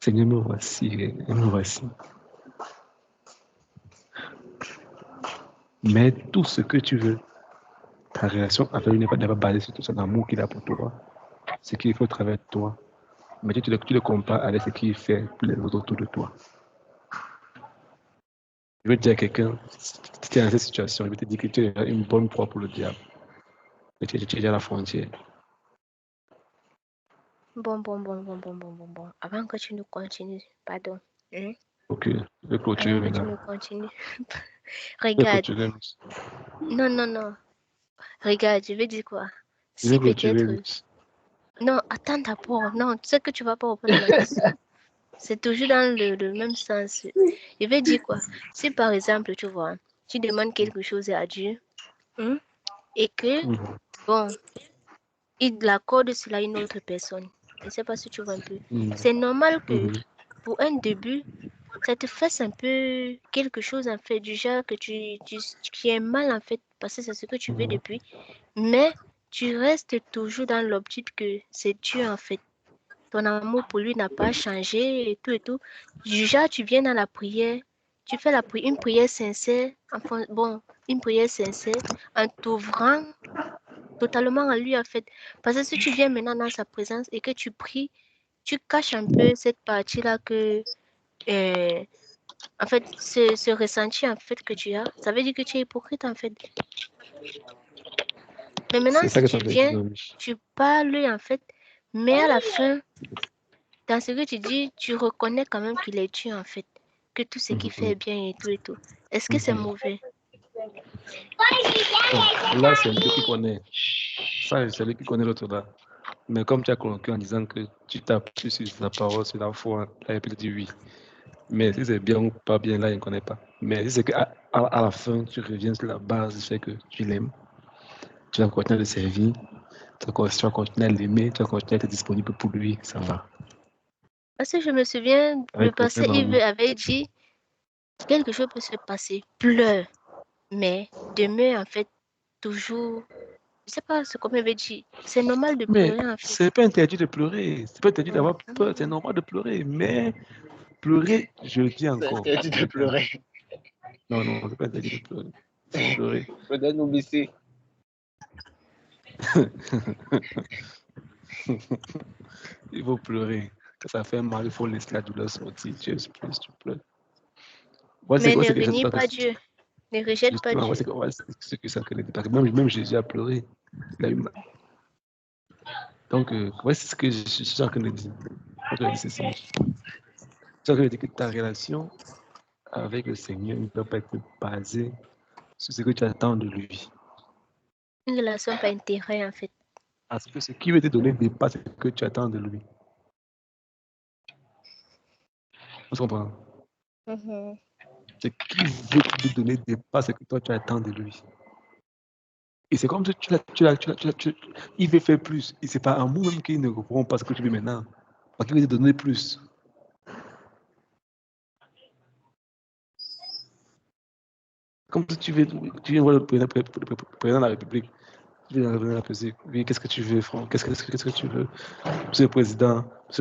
Seigneur, nous voici, nous voici. Mais tout ce que tu veux, ta relation avec lui n'est pas basée sur tout son amour qu'il a pour toi, ce qu'il faut au travers de toi. Mais tu le compares avec ce qu'il fait pour les autres autour de toi. Je veux dire à quelqu'un, si tu es dans cette situation, je vais te dire que tu es une bonne proie pour le diable. Et tu es déjà à la frontière. Bon. Avant que tu ne continues, pardon. Ok, je vais clôturer Alors que tu maintenant. me continues. Je vais Regarde. clôturer. Non. Regarde, je vais dire quoi? Je vais Si clôturer. peut-être... Non, attends d'abord. Non, tu sais que tu vas pas répondre à ma question. C'est toujours dans le même sens. Je vais dire quoi? Si par exemple, tu vois, tu demandes quelque chose à Dieu, hein, et que, bon, il accorde cela à une autre personne. Je ne sais pas si tu vois un peu. C'est normal que pour un début, ça te fasse un peu quelque chose en fait, du genre que tu es mal en fait, parce que c'est ce que tu veux depuis, mais tu restes toujours dans l'optique que c'est Dieu en fait. Ton amour pour lui n'a pas changé et tout et tout. Du genre, tu viens dans la prière, tu fais une prière sincère, enfin, bon, une prière sincère, en t'ouvrant totalement à lui en fait. Parce que si tu viens maintenant dans sa présence et que tu pries, tu caches un peu cette partie-là que, euh, en fait, ce ressenti en fait que tu as, ça veut dire que tu es hypocrite en fait. Mais maintenant, C'est ça si que ça tu veut dire. viens, tu parles en fait, mais à la fin, dans ce que tu dis, tu reconnais quand même qu'il est Dieu en fait, que tout ce qu'il fait est bien et tout et tout. Est-ce que c'est mauvais? Donc, là, c'est lui qui connaît. Ça, c'est lui qui connaît l'autre là. Mais comme tu as conclu en disant que tu t'appuies sur la parole, sur la foi, là, il peut te dire oui. Mais si c'est bien ou pas bien, là, il ne connaît pas. Mais si c'est qu'à à la fin, tu reviens sur la base du fait que tu l'aimes, tu vas continuer à le servir, tu vas continuer à l'aimer, tu vas continuer à être disponible pour lui, ça va. Parce que je me souviens, le Avec le passé, même Yves amour. avait dit, quelque chose peut se passer, pleure, mais demeure en fait toujours, je sais pas ce qu'on m'avait dit, c'est normal de Mais pleurer en fait. c'est pas interdit de pleurer, c'est pas interdit d'avoir Mhm. peur, c'est normal de pleurer, mais pleurer, je le dis C'est encore. interdit de pleurer. Non, c'est pas interdit de pleurer. Il faut pleurer. Peut-être nous baisser. Il faut pleurer. Quand ça fait mal, il faut laisser la douleur sortir. Tu exploses, tu pleures. Mais ne C'est que renie pas Dieu, ne rejette pas justement, Dieu. c'est que ça connaît. Parce que même Jésus a pleuré. Il a eu mal. Donc, c'est ce que je suis en train de dire. Je suis en train de dire ceci. Je suis en train de dire que ta relation avec le Seigneur ne doit pas être basée sur ce que tu attends de lui. Une relation par intérêt en fait. Parce que ce qui veut te donner dépasse ce que tu attends de lui. On se comprend? Mhm. Ce qui veut te donner dépasse ce que toi tu attends de lui. Et c'est comme si il veut faire plus. Et c'est pas amour même qu'il ne comprend pas ce que tu veux maintenant. Parce qu'il veut te donner plus. Comme si tu viens voir le président de la République. Tu viens voir le président de la République. Oui, qu'est-ce que tu veux, Franck? Qu'est-ce que tu veux? Monsieur le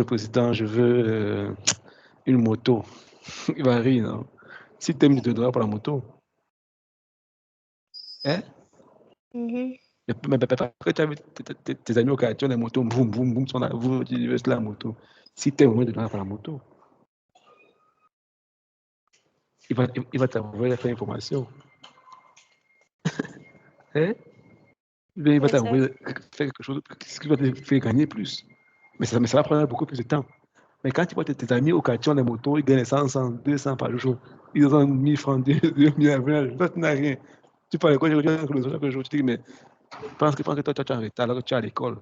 Président, je veux une moto. Il va rire, non? Si tu aimes, il te donnera pour la moto. Hein? Mhm. Mais après, tu as vu tes amis au quartier, les motos, boum, boum, boum, sont là, vous, tu veux la moto. Si tu aimes, il te donnera pour la moto. Il va t'envoyer faire information. Hein? Il va C'est ça. t'envoyer faire quelque chose ce qui va te faire gagner plus. Mais ça va prendre beaucoup plus de temps. Mais quand tu vois tes amis au quartier, les motos, ils gagnent 100, 200 par jour. Ils ont 1000 francs, 2000, toi, tu n'as rien. Tu parles de quoi, chaque jour, tu dis, mais pense que toi, tu es en retard alors que tu es à l'école.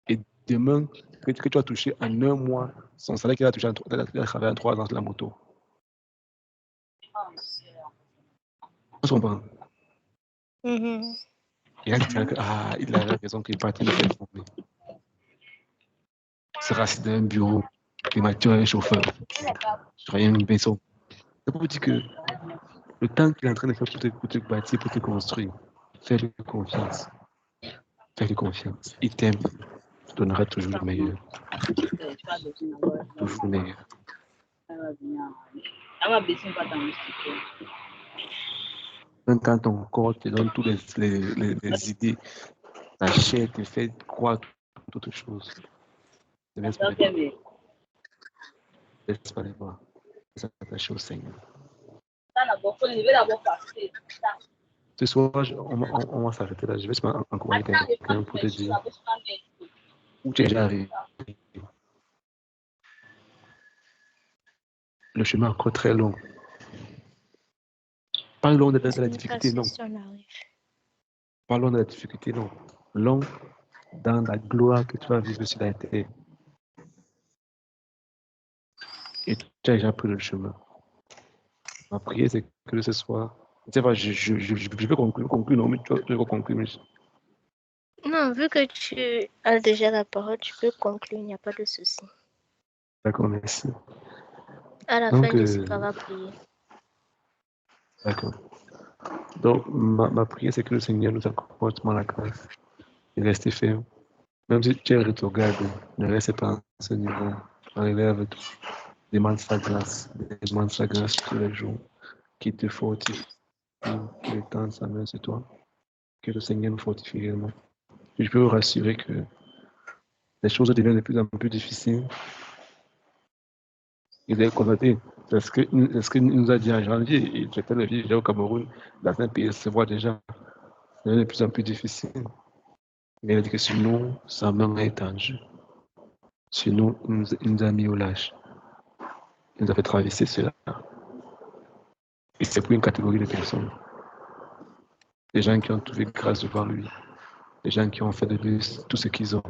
Et demain, que tu vas toucher en un mois son salaire qu'il a touché il a travaillé en 3 ans sur la moto. On se comprend. Mhm. Et là, tu diras que, il a raison qu'il est parti de faire former. Il sera assis dans un bureau, climatisé, un chauffeur, sur une maison. C'est pour vous dire que le temps qu'il est en train de faire pour te bâtir, pour te construire, fais-lui confiance. Fais-lui confiance. Il t'aime. Il te donnera toujours le meilleur. Toujours le meilleur. Même quand ton corps te donne toutes les idées, ta chair te fait croire toute autre chose. Ne laisse pas les voir. Laisse pas les voir. Laisse t'attacher au Seigneur. Ce soir, on va s'arrêter là. Je vais encourager quelqu'un pour te dire où tu es déjà arrivé. le chemin est encore très long. Pas long de Ce la n'est pas difficulté, non. si on arrive. Pas long de la difficulté, non. Long dans la gloire que tu vas vivre sur la terre. Et tu as déjà pris le chemin. Ma prière, c'est que ce soir. Je sais pas, je peux conclure, non, mais tu peux conclure. Mais... Non, vu que tu as déjà la parole, tu peux conclure, il n'y a pas de souci. D'accord, merci. À la Donc, fin, Jessica va prier. D'accord. Donc, ma prière, c'est que le Seigneur nous accorde la grâce et rester ferme. Même si tu es rétrograde, ne reste pas à ce niveau. Relève-toi. Demande sa grâce tous les jours, qu'il te fortifie, qu'il étende sa main sur toi, que le Seigneur nous fortifie réellement. Je peux vous rassurer que les choses deviennent de plus en plus difficiles. Il est constaté, c'est ce qu'il nous a dit en janvier, et j'étais le vie au Cameroun, dans un pays se voit déjà, c'est de plus en plus difficile. Mais il a dit que sur nous, sa main est étendue. Sur nous, il nous a mis au lâche. Il nous a fait traverser cela. Et c'est pour une catégorie de personnes. Des gens qui ont trouvé grâce devant lui. Des gens qui ont fait de lui tout ce qu'ils ont.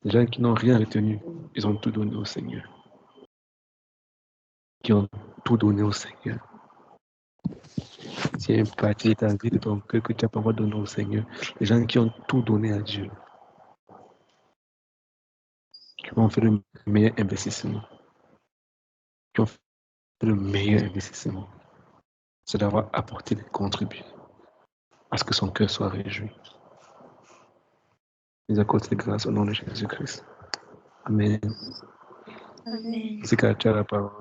Des gens qui n'ont rien retenu. Ils ont tout donné au Seigneur. Qui ont tout donné au Seigneur. Si un parti est en vie de ton cœur que tu n'as pas encore donné au Seigneur, les gens qui ont tout donné à Dieu, qui ont fait le meilleur investissement, qui ont fait le meilleur investissement, c'est d'avoir apporté des contributions à ce que son cœur soit réjoui. Nous accordons les grâces au nom de Jésus-Christ. Amen. Amen. C'est qu'à tu as la parole.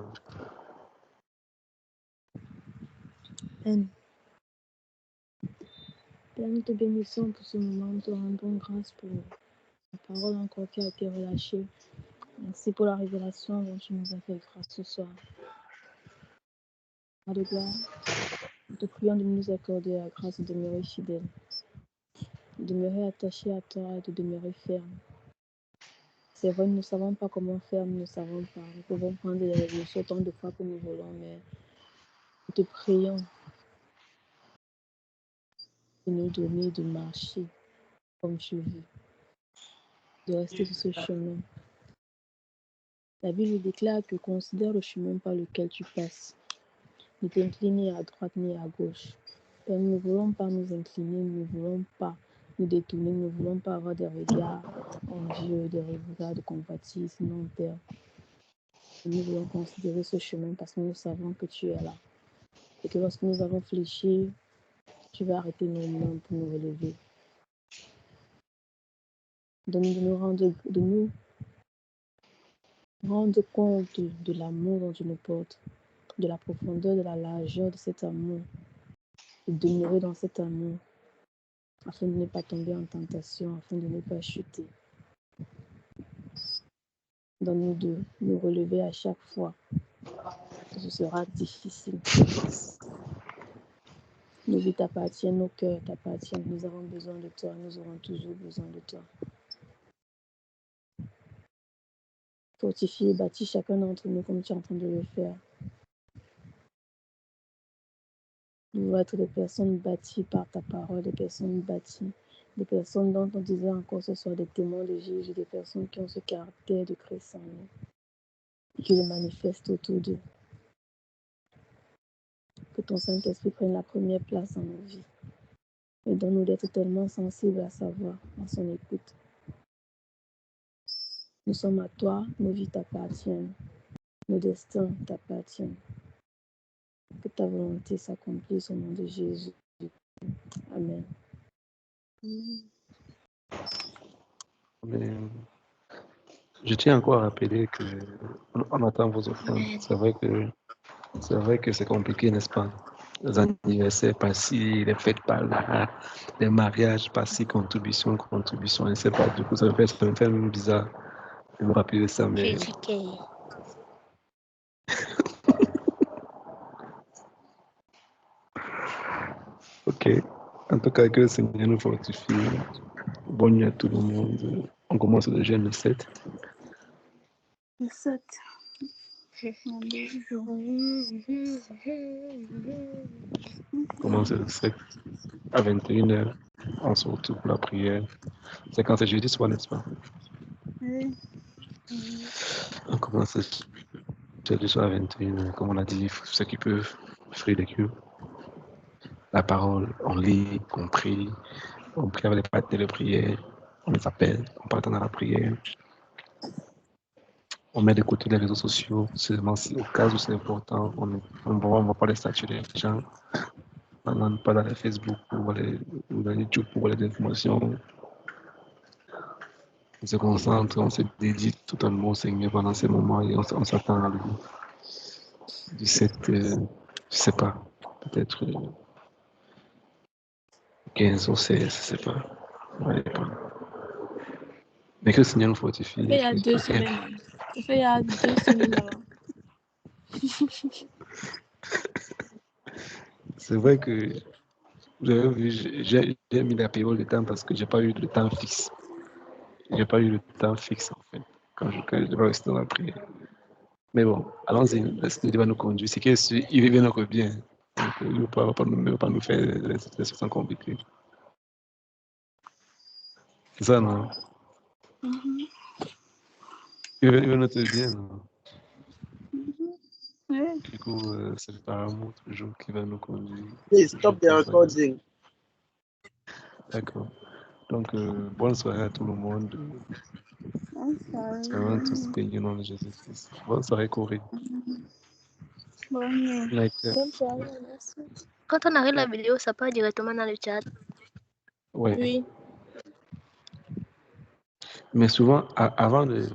Amen. Père, nous te bénissons pour ce moment, nous te rendons grâce pour la parole encore qui a été relâchée. Merci pour la révélation dont tu nous as fait grâce ce soir. Père de gloire, nous te prions de nous accorder la grâce de demeurer fidèle, de demeurer attaché à toi et de demeurer ferme. C'est vrai, nous ne savons pas comment faire, nous ne savons pas. Nous pouvons prendre des résolutions autant de fois que nous voulons, mais nous te prions de nous donner de marcher comme tu veux, de rester sur ce chemin. La Bible déclare que considère le chemin par lequel tu passes. Ne t'incline ni à droite ni à gauche. Père, nous ne voulons pas nous incliner, nous ne voulons pas nous détourner, nous ne voulons pas avoir des regards envieux, des regards de compatissement, sinon Père. Nous voulons considérer ce chemin parce que nous savons que tu es là. Et que lorsque nous avons fléchi, tu vas arrêter nos mains pour nous relever. Donne-nous de nous rendre compte de l'amour dont tu nous portes, de la profondeur, de la largeur de cet amour, de demeurer dans cet amour, afin de ne pas tomber en tentation, afin de ne pas chuter. Donne-nous de nous relever à chaque fois que ce sera difficile. Nos vies t'appartiennent, nos cœurs t'appartiennent. Nous avons besoin de toi, nous aurons toujours besoin de toi. Fortifie et bâtis chacun d'entre nous comme tu es en train de le faire. Nous voulons être des personnes bâties par ta parole, des personnes bâties, des personnes dont on disait encore ce soir des témoins de Jésus, des personnes qui ont ce caractère de Christ en nous et qui le manifestent autour d'eux. Que ton Saint-Esprit prenne la première place dans nos vies. Et donne-nous d'être tellement sensibles à sa voix, à son écoute. Nous sommes à toi, nos vies t'appartiennent, nos destins t'appartiennent. Que ta volonté s'accomplisse au nom de Jésus. Amen. Mais je tiens encore à rappeler que on attend vos offrandes. C'est vrai que c'est compliqué, n'est-ce pas? Les anniversaires par-ci, les fêtes par-là, les mariages par-ci, contribution, je ne sais pas. Du coup, ça me fait même bizarre de me rappeler de ça, mais Critiquer. ok. En tout cas, que le Seigneur nous fortifie. Bonne nuit à tout le monde. On commence le jeûne le 7. Le 7. Commence à 21h. On se retrouve pour la prière. C'est quand c'est jeudi soir, n'est-ce pas? Oui. On commence jeudi soir à 21h. Comme on a dit, ceux qui peuvent, free les cures. La parole, on lit, on prie avec les partenaires de prière, on les appelle, on parle dans la prière. On met de côté les réseaux sociaux, seulement si au cas où c'est important, on ne voit pas les statuts des gens, on n'entre pas dans les Facebook ou dans YouTube pour voir les informations. On se concentre, on se dédie totalement au Seigneur pendant ces moments et on s'attend à lui. 17, je ne sais pas, peut-être 15 ou 16, je ne sais pas. Ouais, mais que le Seigneur nous fortifie. Il y a 2 semaines. Ça fait il y a 2 semaines avant. C'est vrai que j'avais vu, j'ai mis la période de temps parce que j'ai pas eu de temps fixe. J'ai pas eu le temps fixe en fait quand je vais rester dans la prière. Mais bon, allons-y, Dieu va nous conduire. C'est qu'il veut notre bien. Donc, il ne va pas nous faire des situations compliquées. C'est ça, non? Il veut notre bien, non? Oui. Du coup, c'est par amour toujours qui va nous conduire. Please stop the recording. D'accord. Donc, bonne soirée à tout le monde. Vraiment tous bénis au nom de Jésus-Christ. Bonne soirée, Corée. Bonne Like, Bonne soirée, merci. Quand on arrête la vidéo, ça part directement dans le chat. ouais. Oui. Mais souvent, avant de